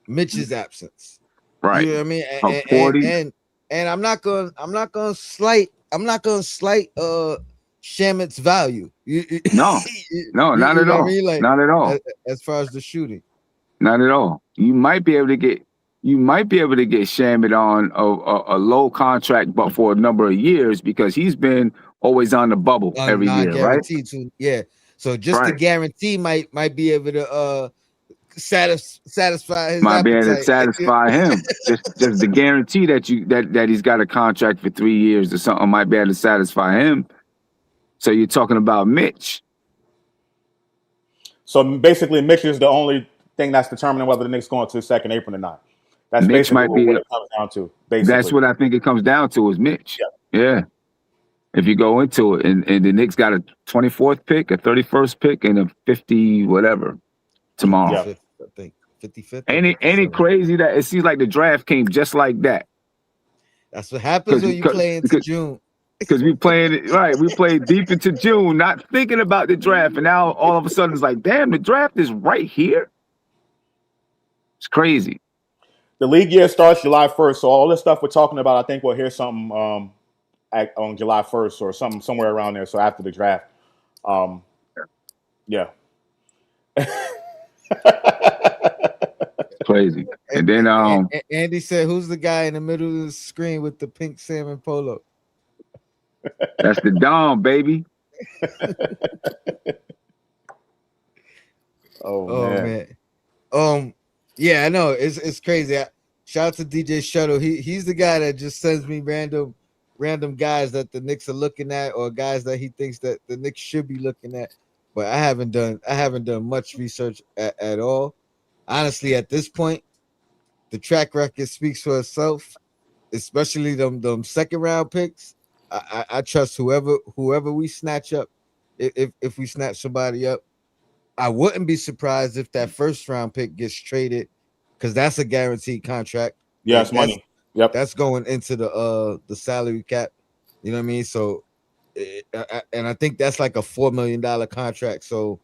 Mitch's absence? Right. You know what I mean? And I'm not gonna slight Shamet's value. No, not at all. Not at all. As far as the shooting, not at all. You might be able to get Shamet on a low contract, but for a number of years, because he's been always on the bubble every year, right? So just the guarantee might be able to satisfy his might appetite. be able to satisfy him. just the guarantee that he's got a contract for 3 years or something might be able to satisfy him. So you're talking about Mitch. So basically, Mitch is the only thing that's determining whether the Knicks go into the second apron or not. That's Mitch basically what it comes down to. Basically. That's what I think it comes down to is Mitch. Yeah. If you go into it, and the Knicks got a 24th pick, a 31st pick, and a 50 whatever tomorrow. I think 55th. Ain't it crazy that it seems like the draft came just like that? That's what happens when you play into June. Because we played deep into June, not thinking about the draft, and now all of a sudden it's like, damn, the draft is right here. It's crazy. The league year starts July 1st, so all this stuff we're talking about, I think we'll hear something on July 1st or something somewhere around there. So after the draft, yeah. Crazy. And then Andy said, "Who's the guy in the middle of the screen with the pink salmon polo?" That's the Dom, baby. Oh man. Yeah, I know. It's crazy. Shout out to DJ Shuttle. He's the guy that just sends me random random guys that the Knicks are looking at, or guys that he thinks that the Knicks should be looking at. But I haven't done much research at all. Honestly, at this point, the track record speaks for itself, especially them second round picks. I trust whoever we snatch up. If we snatch somebody up, I wouldn't be surprised if that first round pick gets traded, because that's a guaranteed contract. Yeah, it's money. Yep. That's going into the salary cap. You know what I mean? So, and I think that's like a $4 million contract. So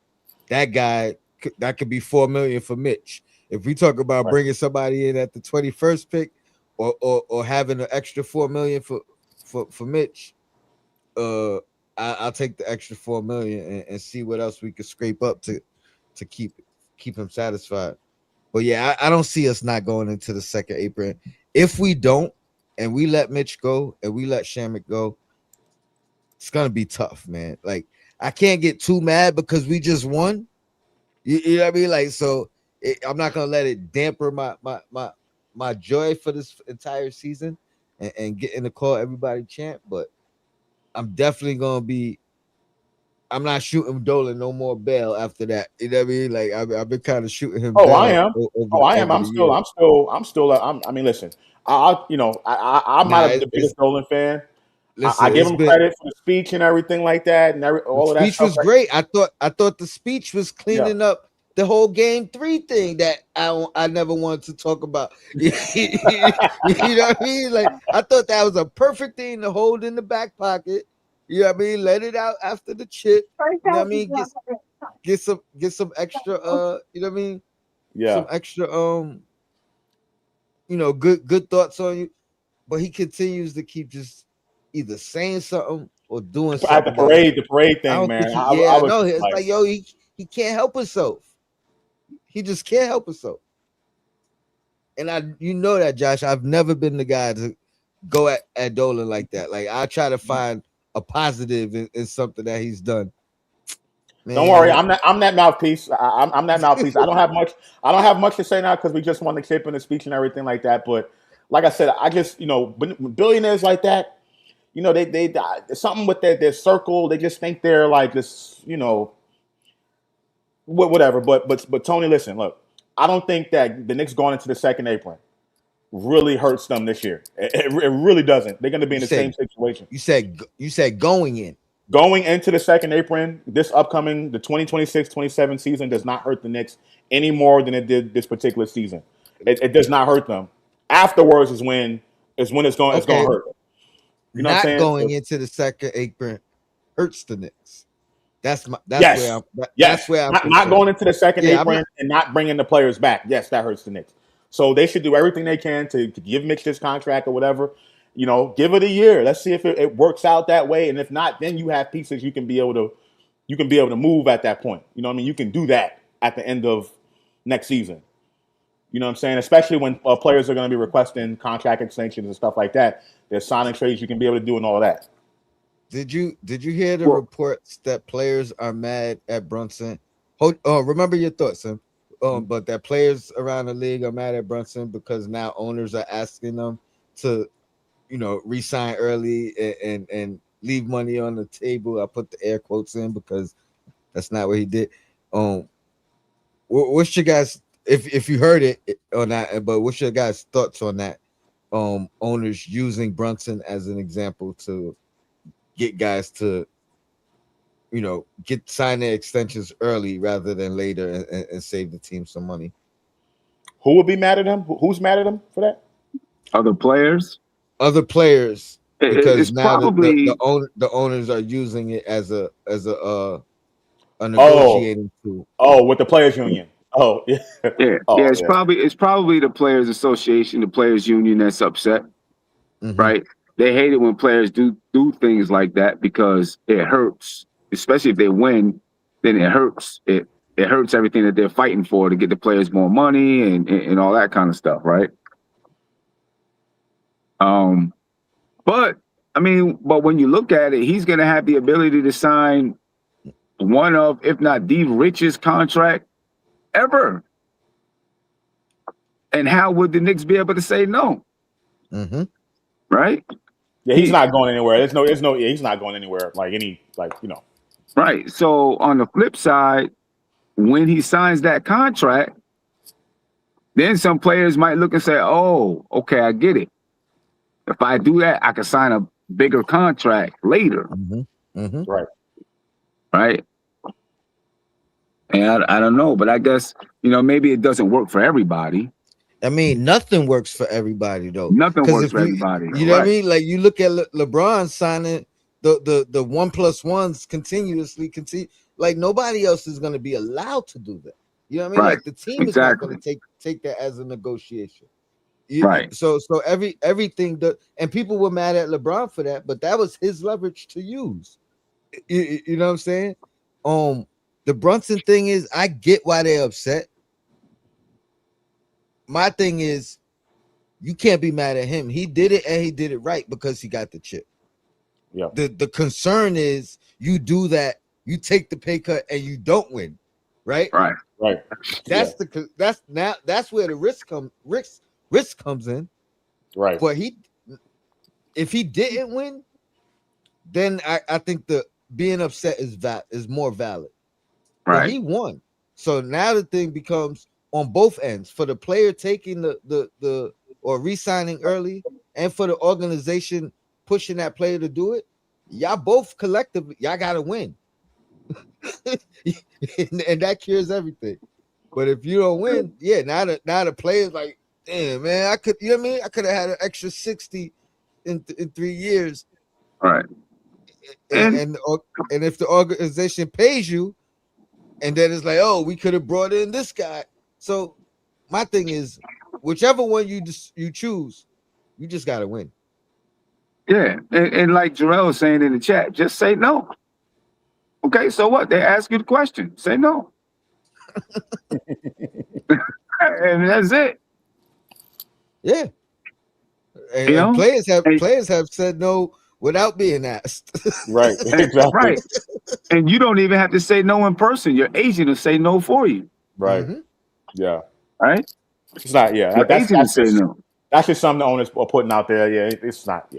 that guy, that could be $4 million for Mitch. If we talk about bringing somebody in at the 21st pick, or having an extra $4 million for Mitch, I'll take the extra $4 million and see what else we could scrape up to keep him satisfied. But yeah, I don't see us not going into the second apron. If we don't, and we let Mitch go and we let Shamet go, it's gonna be tough, man. Like, I can't get too mad because we just won. You know what I mean? Like, so I'm not gonna let it damper my joy for this entire season and getting to call everybody champ. But I'm definitely gonna be. I'm not shooting Dolan no more bail after that. You know what I mean? Like, I've been kind of shooting him. Oh, I am. I am. I'm still. I mean, listen. I'm not the biggest Dolan fan. Listen, I give him credit for the speech and everything like that, and all of that. The speech was great. I thought the speech was cleaning up the whole game 3 thing that I never wanted to talk about. You know what I mean? Like, I thought that was a perfect thing to hold in the back pocket. You know what I mean? Let it out after the chip. You know what I mean? Get some extra you know what I mean? Yeah. Some extra good thoughts on you. But he continues to keep just either saying something or doing something. At the parade thing, man. I know. It's like, yo, he can't help himself. He just can't help himself. And you know that, Josh. I've never been the guy to go at Dolan like that. Like, I try to find a positive in something that he's done. Man. Don't worry, I'm that mouthpiece. I'm that mouthpiece. I don't have much to say now because we just won the chip and the speech and everything like that. But like I said, I just billionaires like that, they something with their circle. They just think they're like this, whatever. But Tony, listen, look, I don't think that the Knicks going into the second apron really hurts them this year. It really doesn't. They're going to be in the same situation. You said going into the second apron, this upcoming, the 2026-27 season does not hurt the Knicks any more than it did this particular season. It does not hurt them. Afterwards is when it's going to hurt them. You know what I'm saying? Going into the second apron hurts the Knicks. That's where I'm not going into the second apron and not bringing the players back. Yes, that hurts the Knicks. So they should do everything they can to give Mitch this contract or whatever. Give it a year. Let's see if it works out that way. And if not, then you have pieces you can be able to move at that point. You know what I mean? You can do that at the end of next season. You know what I'm saying? Especially when players are going to be requesting contract extensions and stuff like that. There's signing trades you can be able to do and all that. Did you hear the reports that players are mad at Brunson? Remember your thoughts, Sam. But that players around the league are mad at Brunson because now owners are asking them to, re-sign early and leave money on the table. I put the air quotes in because that's not what he did. What's your guys, if you heard it or not, but what's your guys' thoughts on that? Owners using Brunson as an example to get guys to, sign their extensions early rather than later and save the team some money. Who would be mad at him? Who's mad at him for that? Other players, because now the owners are using it as a negotiating tool. Oh, with the players union. Oh, yeah. It's probably the players association, the players union that's upset, right? They hate it when players do things like that because it hurts, especially if they win. Then it hurts. It hurts everything that they're fighting for to get the players more money and all that kind of stuff, right? But when you look at it, he's going to have the ability to sign one of, if not the richest contract ever. And how would the Knicks be able to say no? Mm-hmm. Right? Yeah, he's not going anywhere. There's no. Yeah, he's not going anywhere. Right. So on the flip side, when he signs that contract, then some players might look and say, "Oh, okay, I get it. If I do that, I can sign a bigger contract later." Right. Right. And I don't know, but I guess, maybe it doesn't work for everybody. I mean, nothing works for everybody though. Nothing Because works if for everybody. you know what I mean, like you look at LeBron signing the 1+1s continuously, like nobody else is going to be allowed to do that. You know what I mean? Right. Like the team is not going to take that as a negotiation. Right. So everything that, and people were mad at LeBron for that, but that was his leverage to use. You know what I'm saying? The Brunson thing is, I get why they're upset. My thing is, you can't be mad at him. He did it and he did it right because he got the chip. Yeah. The concern is you do that, you take the pay cut and you don't win, right? Right. That's that's where the risk comes in. Right. But if he didn't win, then I think the being upset is more valid. Right. But he won. So now the thing becomes on both ends, for the player taking the or re-signing early, and for the organization pushing that player to do it. Y'all both collectively, y'all gotta win. and that cures everything. But if you don't win, yeah, now the player's like, damn, man, I could, you know what I mean? I could have had an extra 60 in 3 years. Right. And if the organization pays you, and then it's like, oh, we could have brought in this guy. So my thing is, whichever one you choose, you just got to win. Yeah. And like Jarrell was saying in the chat, just say no. Okay, so what? They ask you the question. Say no. And that's it. Yeah. And players have said no without being asked. Right. Exactly. Right. And you don't even have to say no in person. Your agent will say no for you. Right. Yeah. Right? It's not, Your agent will say no. That's just something the owners are putting out there. Yeah, it's not,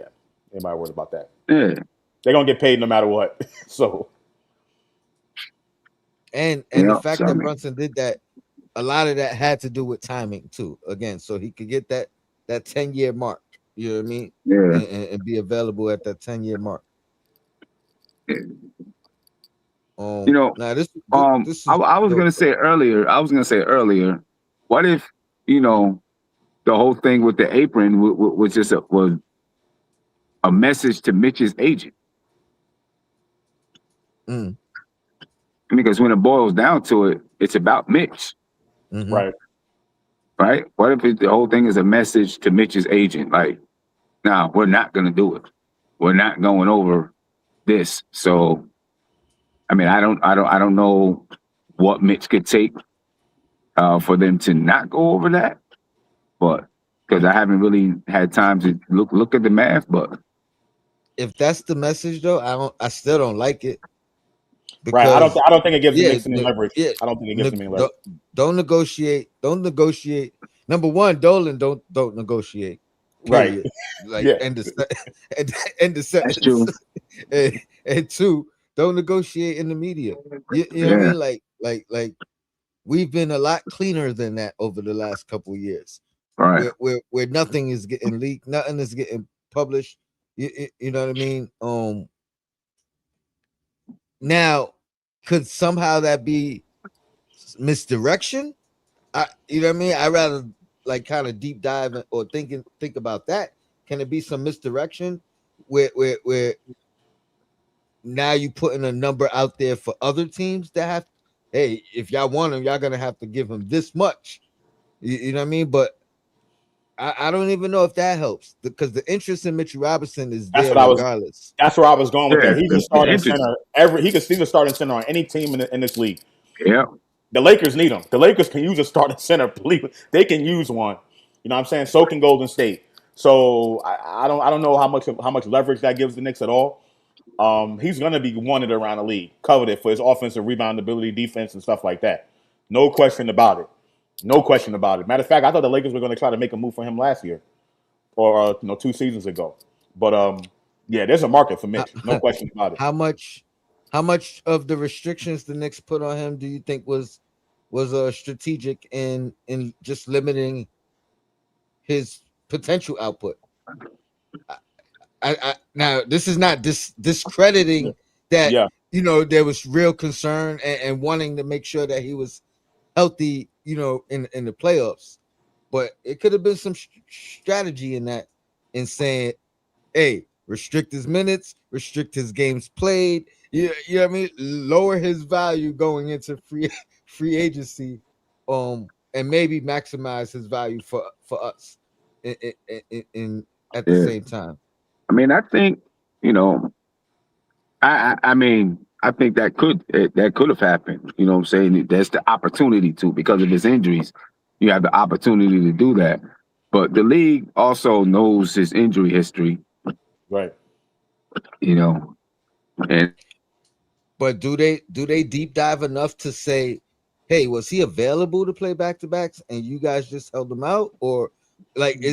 anybody worried about that. Yeah. They're going to get paid no matter what. So. And the fact that Brunson did that, a lot of that had to do with timing too. Again, so he could get that 10-year mark. You know what I mean? Yeah. And be available at that 10-year mark. Yeah. Now this is I was gonna say earlier. What if the whole thing with the apron was just was a message to Mitch's agent? Because when it boils down to it, it's about Mitch. Right. Right. What if the whole thing is a message to Mitch's agent? Like, nah, we're not gonna do it. We're not going over this. So, I mean, I don't know what Mitch could take for them to not go over that, but because I haven't really had time to look at the math. But if that's the message, though, I still don't like it. Right. I don't think it gives the Knicks any leverage. Yeah, I don't think it gives them any leverage. Don't negotiate. Number one, Dolan don't negotiate. Period. Right. Like end the sentence. That's true. and two, don't negotiate in the media. You know what I mean? Like we've been a lot cleaner than that over the last couple of years. Right. Where nothing is getting leaked, nothing is getting published. You know what I mean? Now, could somehow that be misdirection? You know what I mean? I rather like kind of deep dive or think about that. Can it be some misdirection where now you putting a number out there for other teams that have, hey, if y'all want him, y'all gonna have to give him this much. You know what I mean? But I don't even know if that helps because the interest in Mitchell Robinson is there regardless. That's where I was going with that. He can start in center he can start in center on any team in this league. Yeah. The Lakers need him. The Lakers can use a starting center. They can use one. You know what I'm saying? So can Golden State. So I don't know how much leverage that gives the Knicks at all. He's going to be wanted around the league, coveted for his offensive rebound ability, defense, and stuff like that. No question about it. No question about it. Matter of fact, I thought the Lakers were going to try to make a move for him last year, or 2 seasons ago. But yeah, there's a market for Mitch, no question about it. How much of the restrictions the Knicks put on him do you think was strategic in just limiting his potential output? Now this is not discrediting that Yeah, there was real concern and wanting to make sure that he was healthy, in the playoffs. But it could have been some strategy in that, in saying, hey, restrict his minutes, restrict his games played. You know what I mean? Lower his value going into free agency, and maybe maximize his value for us in at the Yeah. same time. I mean, I think, you know, I mean, I think that could have happened. You know what I'm saying? That's the opportunity to, because of his injuries, you have the opportunity to do that. But the league also knows his injury history, right. you know, and But do they deep dive enough to say, hey, was he available to play back to backs and you guys just held him out? Or like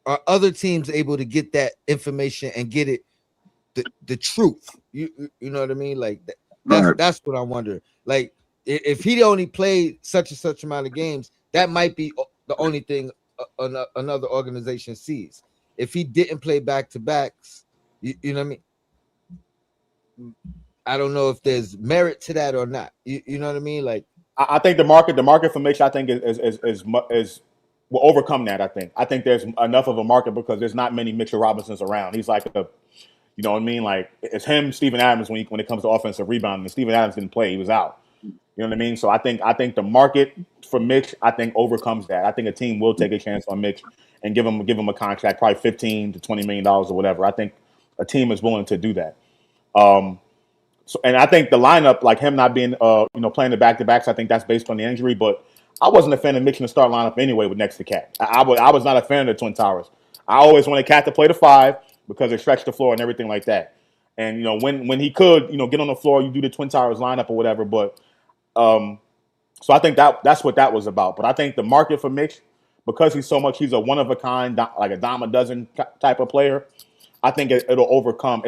are other teams able to get that information and get it the truth? You know what I mean? Like right, that's what I wonder. Like if he only played such and such amount of games, that might be the only thing another organization sees. If he didn't play back to backs, you know what I mean? I don't know if there's merit to that or not. You know what I mean? Like, I think the market for Mitch, I think is will overcome that. I think there's enough of a market because there's not many Mitchell Robinsons around. He's like you know what I mean? Like it's him, Steven Adams when it comes to offensive rebounding. And Steven Adams didn't play; he was out. You know what I mean? So I think the market for Mitch, I think overcomes that. I think a team will take a chance on Mitch and give him a contract, probably $15 to $20 million or whatever. I think a team is willing to do that. Um, So, and I think the lineup, like him not being, playing the back to backs, I think that's based on the injury. But I wasn't a fan of mixing the start lineup anyway with next to Cat. I was not a fan of the Twin Towers. I always wanted Cat to play the five because it stretched the floor and everything like that. And when he could, get on the floor, you do the Twin Towers lineup or whatever. But so I think that's what that was about. But I think the market for Mitch, because he's a one of a kind, like a dime a dozen type of player. I think it'll overcome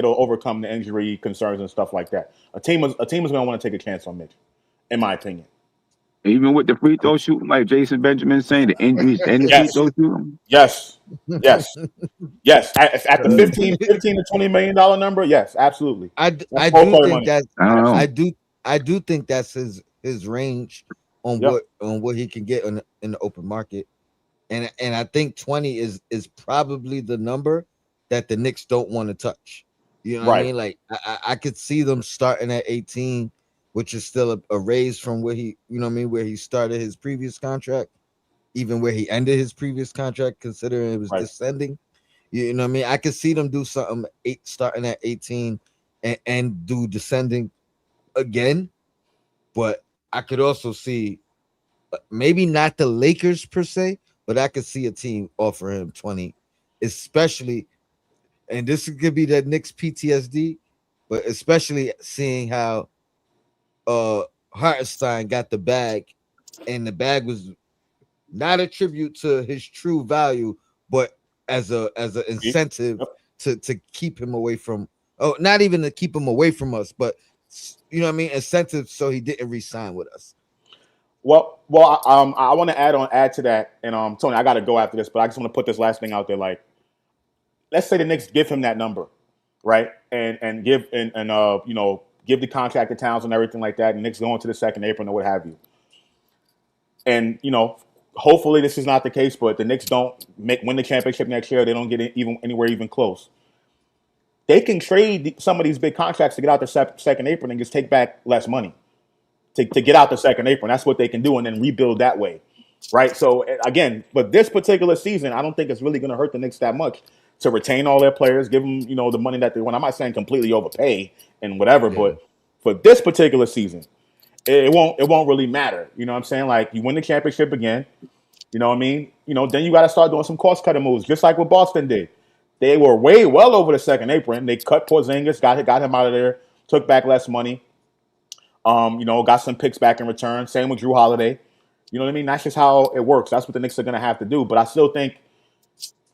the injury concerns and stuff like that. A team is going to want to take a chance on Mitch, in my opinion. even with the free throw shooting, like Jason Benjamin saying, the injuries and the free Yes, throw shooting. yes, yes, yes. At the 15 to $20 million number, yes, absolutely. That's I role do player think money. that I don't know. I do think that's his range on Yep. what he can get in the open market, and I think 20 is probably the number that the Knicks don't want to touch. You know what I Right. mean? Like I could see them starting at 18, which is still a raise from where he, you know what I mean, where he started his previous contract, even where he ended his previous contract, considering it was Right. descending. You know what I mean? I could see them do something starting at 18 and do descending again, but I could also see maybe not the Lakers per se, but I could see a team offer him 20, especially, and this could be that Knicks PTSD, but especially seeing how Hartenstein got the bag, and the bag was not a tribute to his true value, but as an incentive Yep. to keep him away from, not even to keep him away from us, but you know what I mean, incentive so he didn't re-sign with us. Well, I want to add to that, and Tony, I got to go after this, but I just want to put this last thing out there. Like, let's say the Knicks give him that number, right, and give the contract to Towns and everything like that, and Knicks go into the second apron or what have you, and hopefully this is not the case, but the Knicks don't win the championship next year, they don't get anywhere even close. They can trade some of these big contracts to get out the second apron and just take back less money to get out the second apron. That's what they can do, and then rebuild that way, right? So again, but this particular season, I don't think it's really going to hurt the Knicks that much to retain all their players, give them the money that they want. I'm not saying completely overpay and whatever, Yeah. but for this particular season, it won't really matter. You know what I'm saying? Like you win the championship again. You know what I mean? Then you got to start doing some cost cutting moves, just like what Boston did. They were well over the second apron. They cut Porzingis, got him out of there, took back less money. Got some picks back in return. Same with Drew Holiday. You know what I mean? That's just how it works. That's what the Knicks are going to have to do. But I still think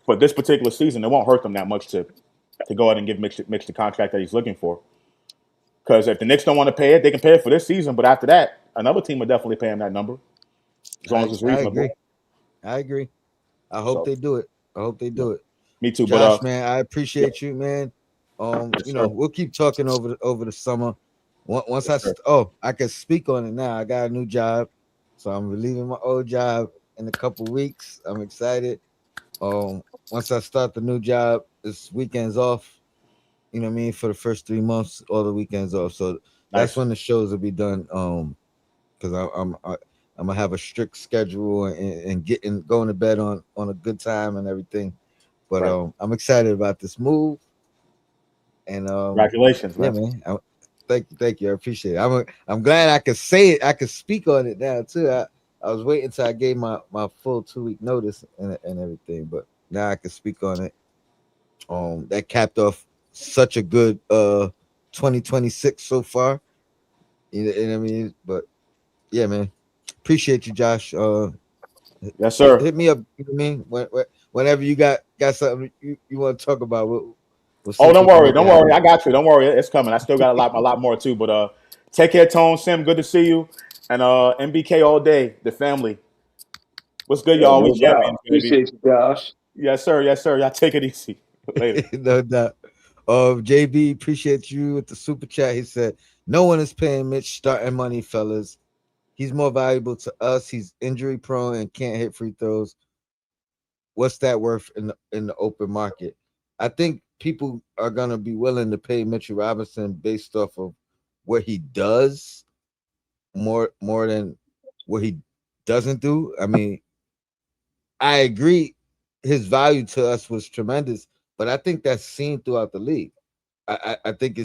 for this particular season, it won't hurt them that much to go ahead and give Mitch the contract that he's looking for. Because if the Knicks don't want to pay it, they can pay it for this season. But after that, another team will definitely pay him that number as long as it's I reasonable. agree. I agree. I hope So, they do it. I hope they yeah, do it. me too. But Josh, man, I yeah, appreciate you, man. yes, sir. We'll keep talking over the summer. Once Yes, sir. I can speak on it now. I got a new job, so I'm relieving my old job in a couple weeks. I'm excited. Once I start the new job, it's weekends off. You know what I mean? For the first 3 months, all the weekends off. So that's Nice. when the shows will be done. Because I'm gonna have a strict schedule and getting going to bed on a good time and everything. But Right. I'm excited about this move, and Congratulations, yeah, man. man. Thank you. I appreciate it. I'm glad I could say it. I could speak on it now too. I was waiting until I gave my full 2 week notice and everything, but now I can speak on it. That capped off such a good 2026 so far. You know what I mean? But yeah, man. Appreciate you, Josh. Yes, Hit, sir. hit me up. You know what I mean? Whenever you got something you want to talk about, we'll see Oh, if don't we can worry. make it Don't worry. happen. I got you. Don't worry. It's coming. I still got a lot more too. But take care, Tone. Sim, good to see you. And MBK all day. The family. What's good, Yeah, y'all? We no doubt. champions, baby. Appreciate you, Josh. Yes, sir. Yes, sir. Y'all take it easy. Later. No doubt. JB, appreciate you with the super chat. He said, "No one is paying Mitch starting money, fellas. He's more valuable to us. He's injury prone and can't hit free throws. What's that worth in the open market?" I think people are gonna be willing to pay Mitchell Robinson based off of what he does more than what he doesn't do. I mean, I agree his value to us was tremendous, but I think that's seen throughout the league. I think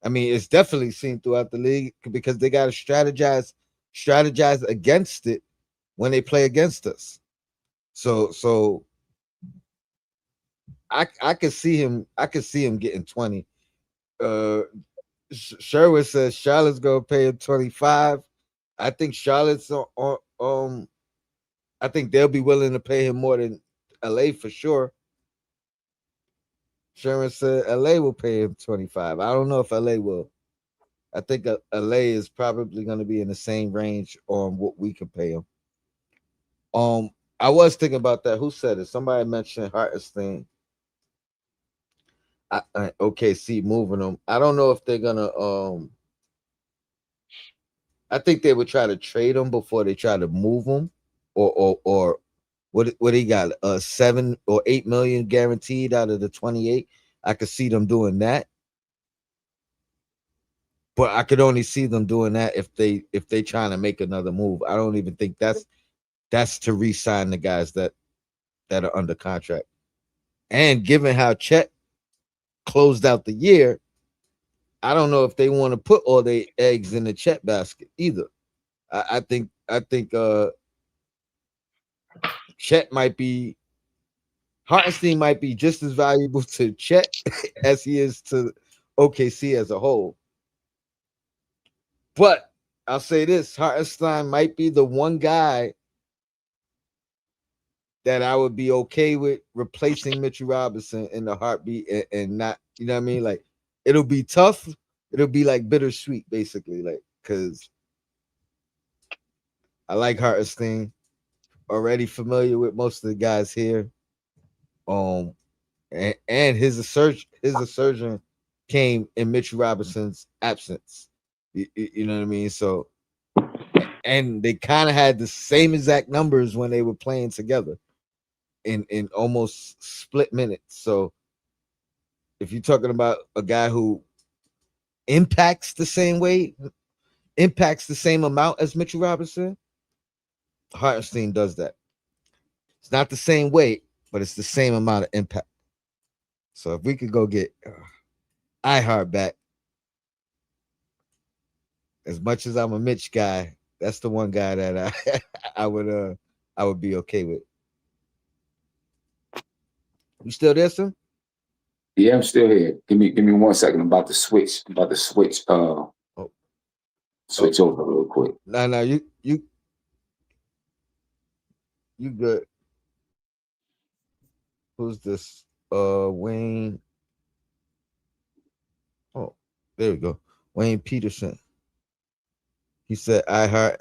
I mean it's definitely seen throughout the league because they gotta strategize against it when they play against us. So I could see him getting 20. Uh Sherwood says Charlotte's gonna pay him 25. I think Charlotte's I think they'll be willing to pay him more than LA for sure. Sherman said LA will pay him 25. I don't know if LA will. I think LA is probably going to be in the same range on what we can pay him. Um, I was thinking about that. Who said it? Somebody mentioned Hartenstein. OKC moving them. I don't know if they're gonna. I think they would try to trade him before they try to move him, or what he got 7 or 8 million guaranteed out of the 28. I could see them doing that, but I could only see them doing that if they trying to make another move. I don't even think that's to re-sign the guys that are under contract. And given how Chet closed out the year, I don't know if they want to put all their eggs in the Chet basket either. I think Chet might be Hartenstein might be just as valuable to Chet as he is to OKC as a whole. But I'll say this: Hartenstein might be the one guy that I would be okay with replacing Mitchell Robinson in the heartbeat and not, you know what I mean? Like it'll be tough. It'll be like bittersweet, basically, like because I like Hartenstein. Already familiar with most of the guys here. Um, and his assertion came in Mitchell Robinson's absence. You know what I mean? So, and they kind of had the same exact numbers when they were playing together in almost split minutes. So, if you're talking about a guy who impacts the same way, impacts the same amount as Mitchell Robinson, Hartenstein does that. It's not the same weight, but it's the same amount of impact. So if we could go get iHeart back, as much as I'm a Mitch guy, that's the one guy that I would be okay with. You still there, son? Yeah, I'm still here. Give me 1 second. I'm about to switch. Oh, oh, Switch over real quick. no, you good. Who's this? Wayne. Oh, there we go. Wayne Peterson. He said iHeart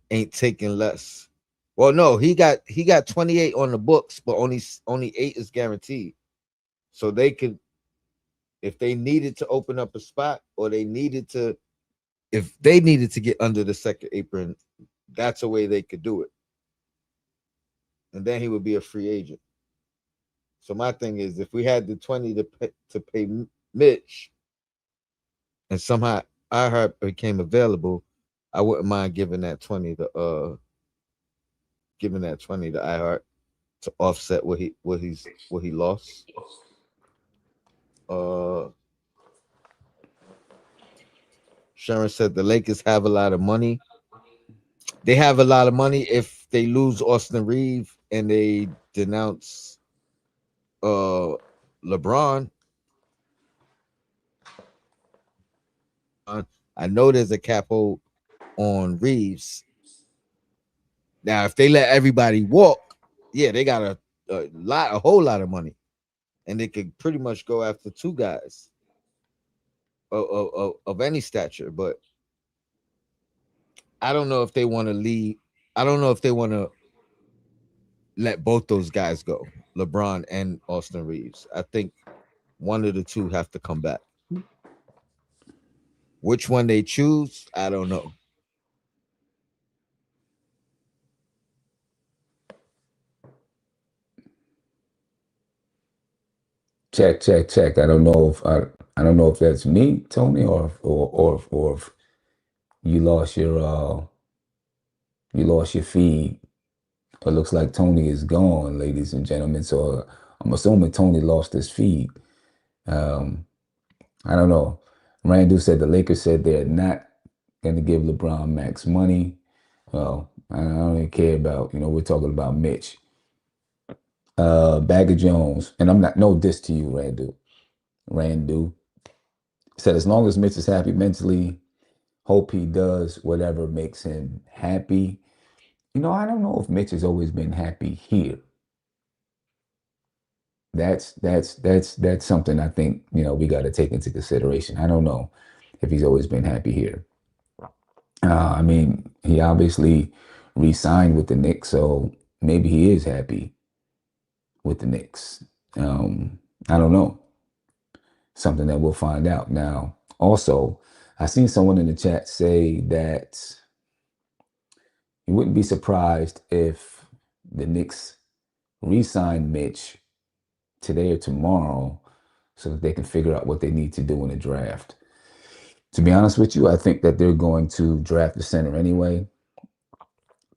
ain't taking less. Well, no, he got 28 on the books, but only 8 is guaranteed. So they could, if they needed to open up a spot, or if they needed to get under the second apron, that's a way they could do it. And then he would be a free agent. So my thing is, if we had the 20 to pay Mitch, and somehow iHeart became available, I wouldn't mind giving that 20 to iHeart to offset what he lost. Sharon said the Lakers have a lot of money. They have a lot of money if they lose Austin Reeves and they denounce LeBron. I know there's a cap hold on Reeves. Now, if they let everybody walk, yeah, they got a whole lot of money, and they could pretty much go after 2 guys of any stature. But I don't know if they want to leave. I don't know if they want to let both those guys go, LeBron and Austin Reeves. I think one of the 2 have to come back. Which one they choose, I don't know. Check. I don't know if that's me, Tony, or if you lost your feed. It looks like Tony is gone, ladies and gentlemen. So I'm assuming Tony lost his feed. I don't know. Randall said the Lakers said they're not going to give LeBron max money. Well, I don't even care about, we're talking about Mitch. Bagger Jones, and I'm not, no diss to you, Randall said as long as Mitch is happy mentally, hope he does whatever makes him happy. I don't know if Mitch has always been happy here. That's something I think, we got to take into consideration. I don't know if he's always been happy here. I mean, he obviously re-signed with the Knicks, so maybe he is happy with the Knicks. I don't know. Something that we'll find out. Now, also, I seen someone in the chat say that you wouldn't be surprised if the Knicks re-sign Mitch today or tomorrow so that they can figure out what they need to do in the draft. To be honest with you, I think that they're going to draft the center anyway.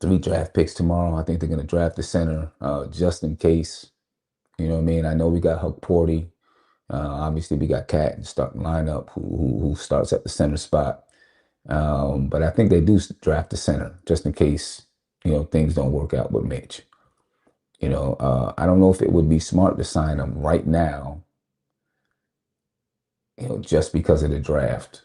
3 draft picks tomorrow. I think they're going to draft the center just in case. You know what I mean? I know we got Huck Porty. Obviously, we got Cat in the starting lineup who starts at the center spot. But I think they do draft the center just in case, things don't work out with Mitch. I don't know if it would be smart to sign him right now, just because of the draft.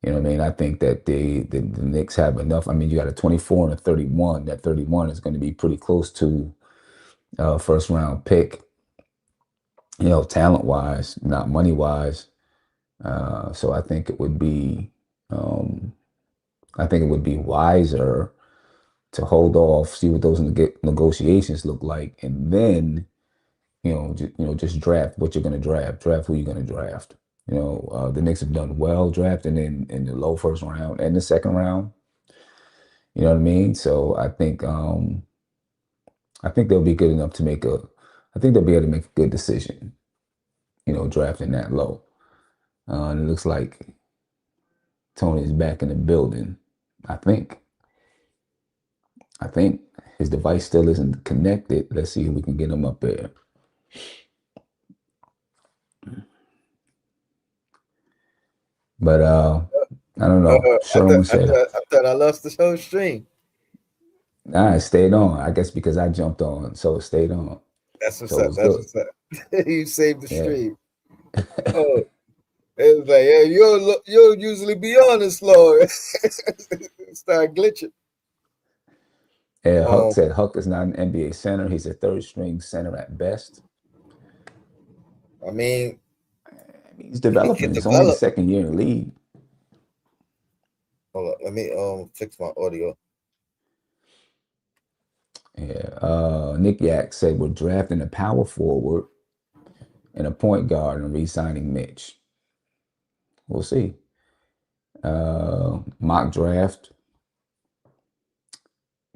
You know what I mean? I think that the Knicks have enough. I mean, you got a 24 and a 31. That 31 is going to be pretty close to first round pick, talent-wise, not money-wise. So I think it would be wiser to hold off, see what those negotiations look like, and then just draft what you're going to draft who you're going to draft. The Knicks have done well drafting in the low first round and the second round. You know what I mean? So I think they'll be good enough to I think they'll be able to make a good decision, drafting that low. And it looks like Tony's back in the building. I think his device still isn't connected. Let's see if we can get him up there. But I don't know. I thought I lost the whole stream. Nah, it stayed on. I guess because I jumped on, so it stayed on. That's what's up. That's what's up. You saved the stream. Oh, it was like, yeah, you'll usually be on this, Lord. Start glitching. Huck said Huck is not an NBA center. He's a third string center at best. I mean, He's he can developing. It's only his develop. second year in the league. Hold on, let me fix my audio. Yeah. Nick Yak said we're drafting a power forward and a point guard and re-signing Mitch. We'll see. Mock draft.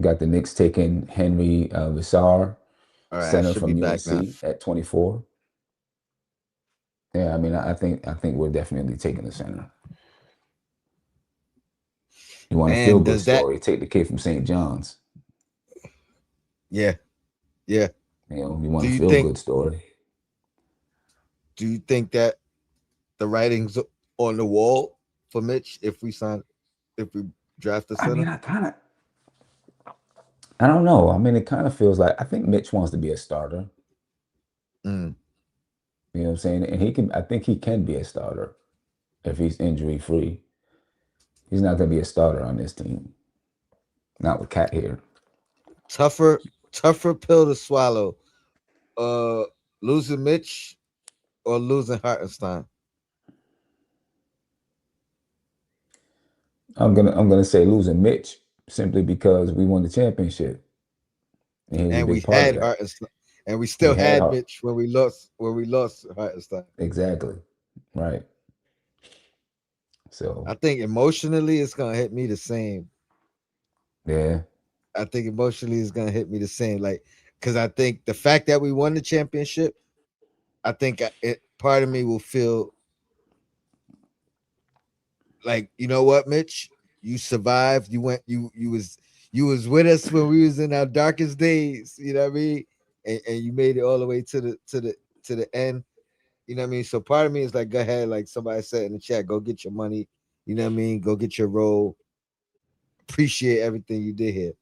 Got the Knicks taking Henry Visar, All right, I center should be from back now. USC at 24. Yeah, I mean, I think we're definitely taking the center. You want a And feel good does that? story? Take the kid from St. John's. Yeah, yeah. You know, you want Do a you feel think? good story. Do you think that the writing's on the wall for Mitch if we draft a I mean, center? I don't know. I mean, it kind of feels like I think Mitch wants to be a starter. Mm. You know what I'm saying? And I think he can be a starter if he's injury free. He's not going to be a starter on this team. Not with Cat here. Tougher pill to swallow. Losing Mitch or losing Hartenstein? I'm gonna say losing Mitch simply because we won the championship. And he was a And we big part of had that. Hartenstein, and we We still had had Hart. Mitch when we lost Hartenstein. Exactly. Right. I So think emotionally it's gonna hit me the same. yeah. I think emotionally it's gonna hit me the same. Like, because I think the fact that we won the championship, I think part of me will feel like, you know what, Mitch, you survived. You was with us when we was in our darkest days. You know what I mean? And you made it all the way to the end. You know what I mean? So part of me is like, go ahead, like somebody said in the chat, go get your money. You know what I mean? Go get your role. Appreciate everything you did here.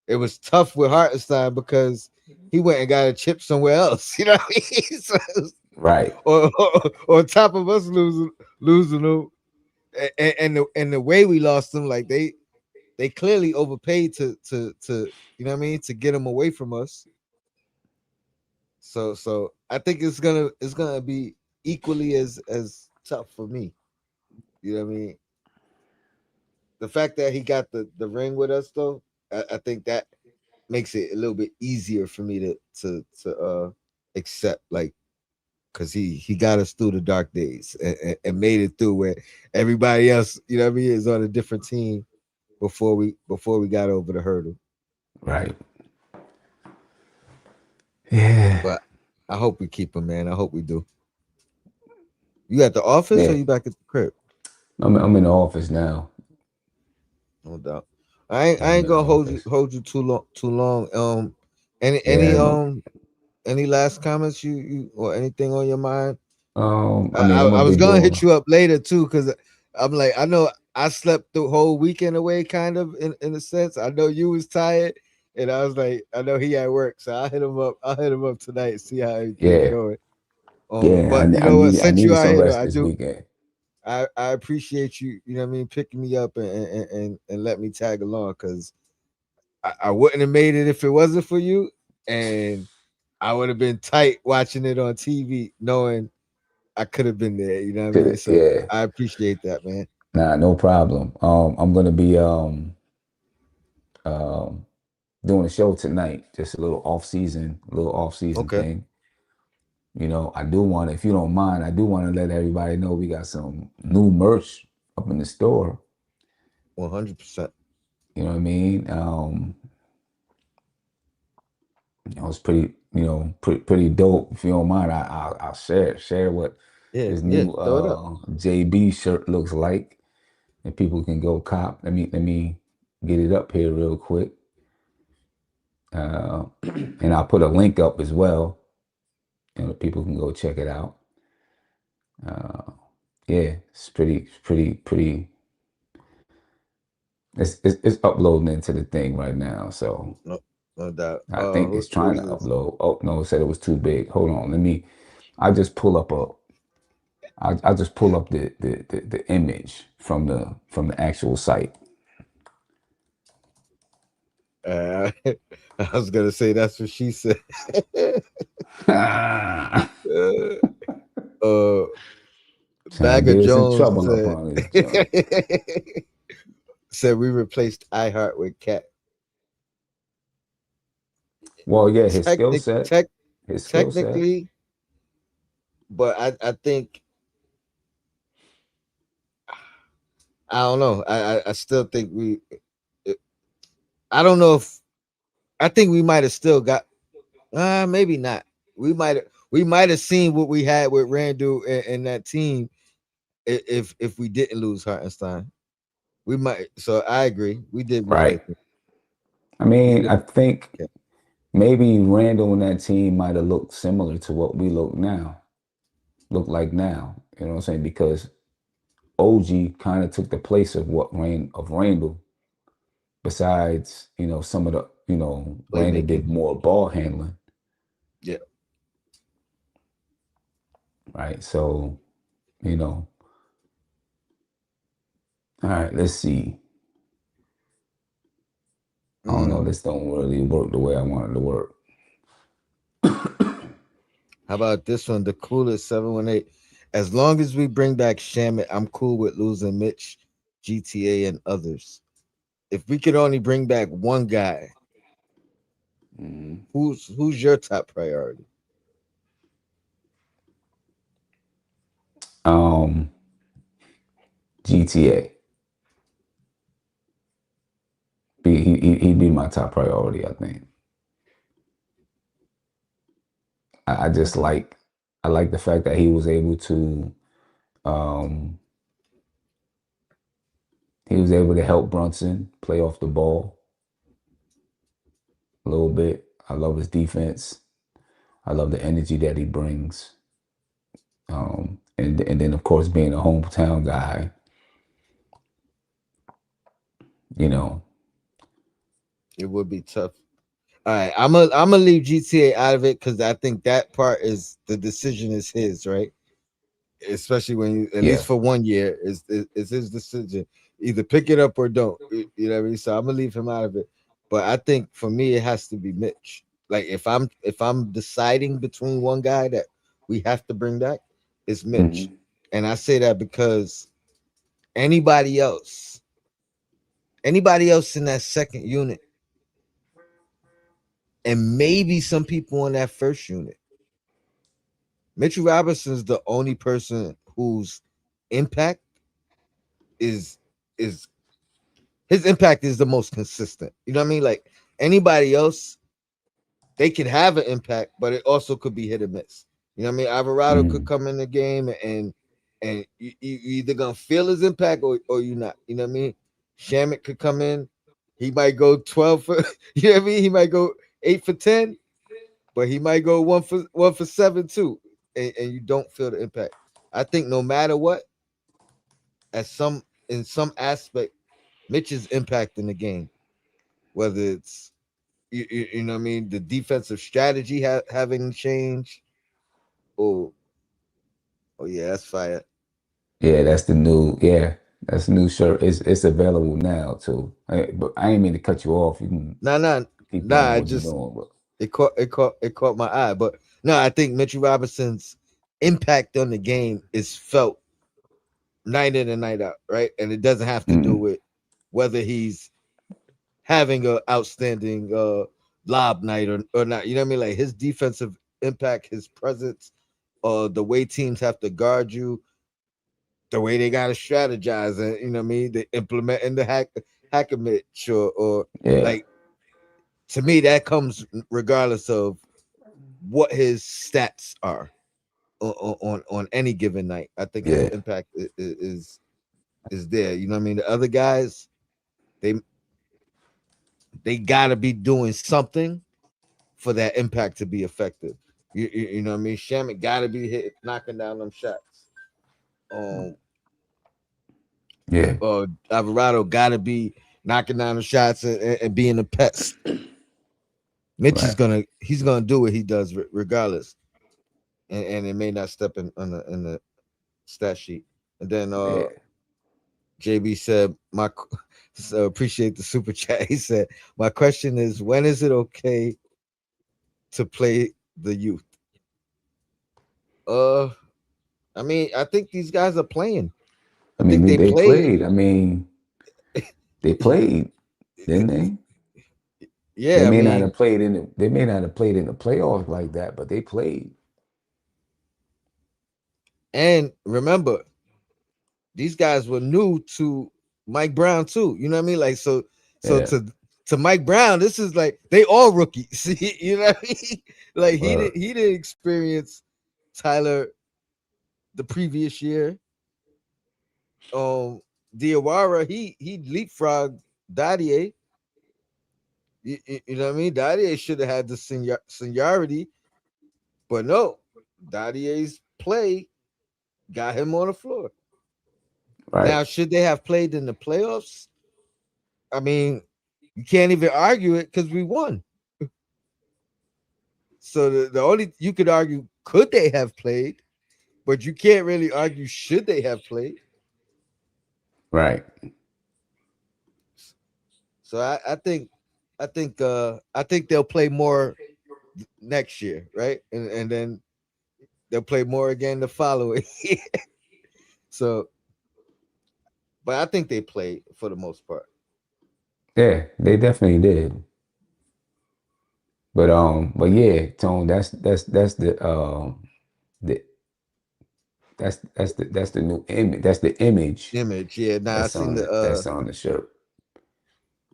It was tough with Hartenstein because he went and got a chip somewhere else. You know what I mean? So, Right. on top of us losing them, and the way we lost them, like they clearly overpaid to you know what I mean, to get him away from us. So I think it's gonna be equally as tough for me. You know what I mean? The fact that he got the ring with us though, I think that makes it a little bit easier for me to accept, like, because he got us through the dark days and made it through where everybody else, you know what I mean, is on a different team before we got over the hurdle. Right. Yeah. But I hope we keep him, man. I hope we do. You at the office or Yeah. you back at the crib? I'm in the office now. No doubt. I ain't I'm in the gonna office. hold you too long. Any Yeah. any last comments you or anything on your mind? I mean, I'm I gonna was be gonna hit doing. you up later too, because I'm like, I know I slept the whole weekend away, kind of in a sense. I know you was tired, and I was like, I know he at work, so I'll hit him up. I'll hit him up tonight, see how everything Yeah. going. Yeah. But you know what? I Since you needed out some here, though, rest this weekend. I appreciate you. You know what I mean, picking me up and let me tag along, because I wouldn't have made it if it wasn't for you, and I would have been tight watching it on TV, knowing I could have been there. You know what I mean? So Yeah. I appreciate that, man. Nah, no problem. I'm gonna be um doing a show tonight, just a little off season Okay, thing. You know, I do want to, if you don't mind, I do want to let everybody know we got some new merch up in the store. 100%. You know what I mean? You know, it's pretty, pretty dope. If you don't mind, I'll share what Yeah, this yeah. new Throw it up. JB shirt looks like, and people can go cop. Let me get it up here real quick. And I'll put a link up as well. You know, people can go check it out. Yeah, it's pretty. It's uploading into the thing right now. So No, no doubt. I think it's trying Who's to this? upload. Oh no, it said it was too big. Hold on, I just pull up I just pull up the image from the actual site. Uh, I was gonna say that's what she said. uh, uh, Trying to Bagger get us in Jones trouble up said on this joint. said we replaced iHeart with Cat. Well, yeah, his skill Technic, set, tech, his skill set. technically, but I think I don't know. I still think I don't know if I think we might have still got maybe not. We might have seen what we had with Randall and that team if we didn't lose Hartenstein. We might. So I agree. We did replace Right. him. I We mean, did. I think Okay. maybe Randall and that team might have looked similar to what we look like now. You know what I'm saying? Because OG kind of took the place of Randall. Besides, some of the, Randall Playmaking. did more ball handling, Yeah. right? So, you know, all right, let's see. I don't know. Mm. This don't really work the way I want it to work. How about this one? The coolest 718. As long as we bring back Shamit, I'm cool with losing Mitch, GTA, and others. If we could only bring back one guy, Mhm. who's your top priority? Um, GTA. He'd be my top priority, I think. I just Okay. I like the fact that he was able to um help Brunson play off the ball a little bit. I love his defense. I love the energy that he brings. And then of course being a hometown guy, you know, It would be tough. All right, I'm gonna leave GTA out of it because I think that part is the decision is his, right? Especially when you, at least yeah. for 1 year, is his decision. Either pick it up or don't. You know what I mean? So I'm gonna leave him out of it. But I think for me, it has to be Mitch. Like if I'm deciding between one guy that we have to bring back, it's Mitch. Hmm. And I say that because anybody else, anybody else in that second unit, and maybe some people in that first unit, Mitchell Robinson's the only person whose impact is is his impact is the most consistent. You know what I mean? Like anybody else, they could have an impact, but it also could be hit or miss. You know what I mean? Alvarado could Hmm. come in the game and you either gonna feel his impact or you not. You know what I mean? Shamit could come in, he might go 12 for you know what I mean? He might go 8 for 10, but he might go one for 7 too. And you don't feel the impact. I think no matter what, at some in some aspect, Mitch is impacting the game, whether it's you know what I mean, the defensive strategy having changed. Oh, oh yeah, that's fire. Yeah, that's the new shirt. It's available now too. But I ain't mean to cut you off. You can Nah, nah, keep nah. doing I what you're just doing, but it caught my eye, but no, I think Mitchell Robinson's impact on the game is felt night in and night out, right? And it doesn't have to do mm, with whether he's having a outstanding lob night or not. You know what I mean? Like his defensive impact, his presence, the way teams have to guard you, the way they gotta strategize, and you know what I mean, they implement in the hack a Mitch or yeah, like to me that comes regardless of what his stats are on any given night. I think his yeah, impact is there. You know what I mean? The other guys, they they gotta be doing something for that impact to be effective. You know what I mean? Shamit gotta be hit knocking down them shots. Um yeah, Alvarado gotta be knocking down the shots and being a pest. Mitch is right, he's gonna do what he does regardless, and it may not step in the stat sheet. And then yeah. JB said So appreciate the super chat. He said, "My question is, when is it okay to play the youth?" Uh, I mean, I think these guys are playing. I I think mean, they they played. played. I mean, they played, didn't they? They Yeah, I may not mean, have played in the, they may not have played in the playoffs like that, but they played. and remember, these guys were new to Mike Brown too. You know what I mean? Like so Yeah. to Mike Brown, this is like they all rookies. You know what I mean? Like Word. he didn't experience Tyler the previous year. Um Diawara, he leapfrogged Dadier. You know what I mean? Dadier should have had the seniority, but no, Dadier's play got him on the floor. Right. Now, should they have played in the playoffs? I mean, you can't even argue it because we won. So the only you could argue could they have played, but you can't really argue should they have played. Right. So I think they'll play more next year, right? And then they'll play more again the following year. So, but I think they played for the most part. Yeah, they definitely did. But yeah, Tone, the that's the new image. That's the image Image, yeah. Now I seen the that's on the shirt.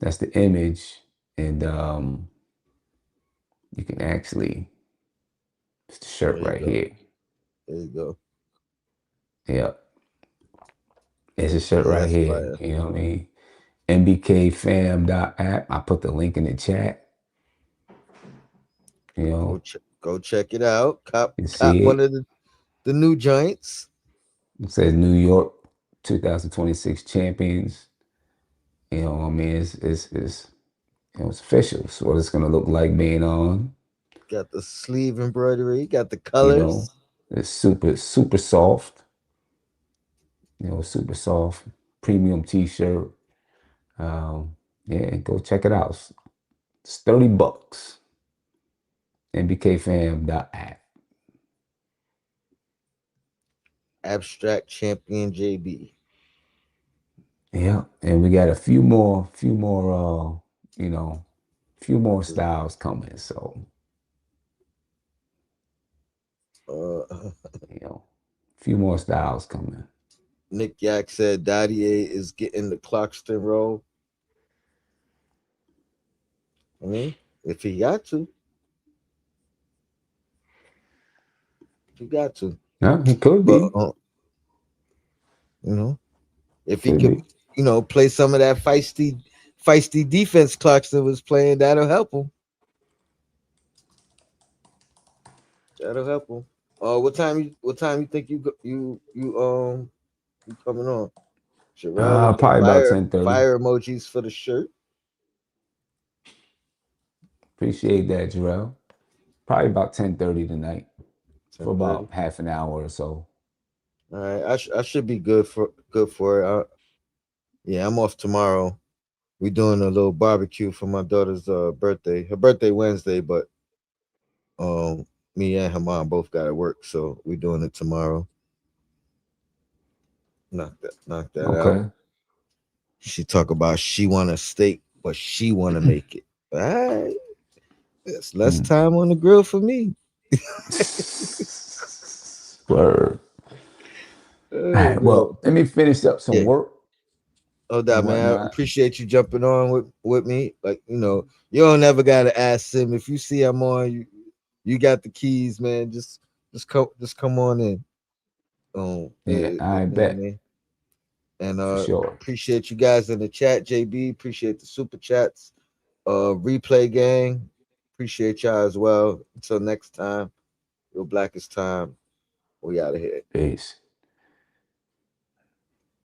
That's the image, and you can actually it's the shirt there you right go. here. There you go. Yeah, it's a shirt Yeah, right that's here. fire. You know what I mean? NBKfam.app. I put the link in the chat. You know, Go check it out. you Cop see one it. of the new joints. It says New York 2026 champions. You know, I mean, it's you know, it's official. It's what it's gonna look like being on. Got the sleeve embroidery. Got the You know, colors. it's super soft. You know, super soft premium T-shirt. Yeah, go check it out. It's $30. NBKfam.app. Abstract champion JB. Yeah, and we got a few more, you know, few more styles coming. So, Uh, you know, a few more styles coming. Nick Yak said Dadier is getting the Clarkston role. I mean, if he got to, he got to. Yeah, he could But be. you know, if he Could could, be. play some of that feisty defense Clarkson was playing, that'll help him. That'll help him. What time you think you coming on? Sherelle with the Probably about fire 10:30. fire emojis for the shirt. Appreciate that, Jarrell. Probably about 10:30 tonight for 10:30. about half an hour or so. All right, I should be good for it. Yeah, I'm off tomorrow. We doing a little barbecue for my daughter's birthday. Her birthday Wednesday, but me and her mom both got to work, so we doing it tomorrow. Knock that out. Okay. She talk about she want a steak, but she want to make it. All right, it's less Hmm. time on the grill for me. Word. All Oh right. man, Well, let me finish up some yeah. work Oh, and that man, I whatnot. appreciate you jumping on with me. Like you don't never gotta ask him if you see I'm on. You got the keys, man. Just come on in. Yeah, I You know what I bet mean. And for sure. appreciate you guys in the chat, JB. Appreciate the super chats. Replay gang. Appreciate y'all as well. Until next time, your blackest time. We out of here. Peace.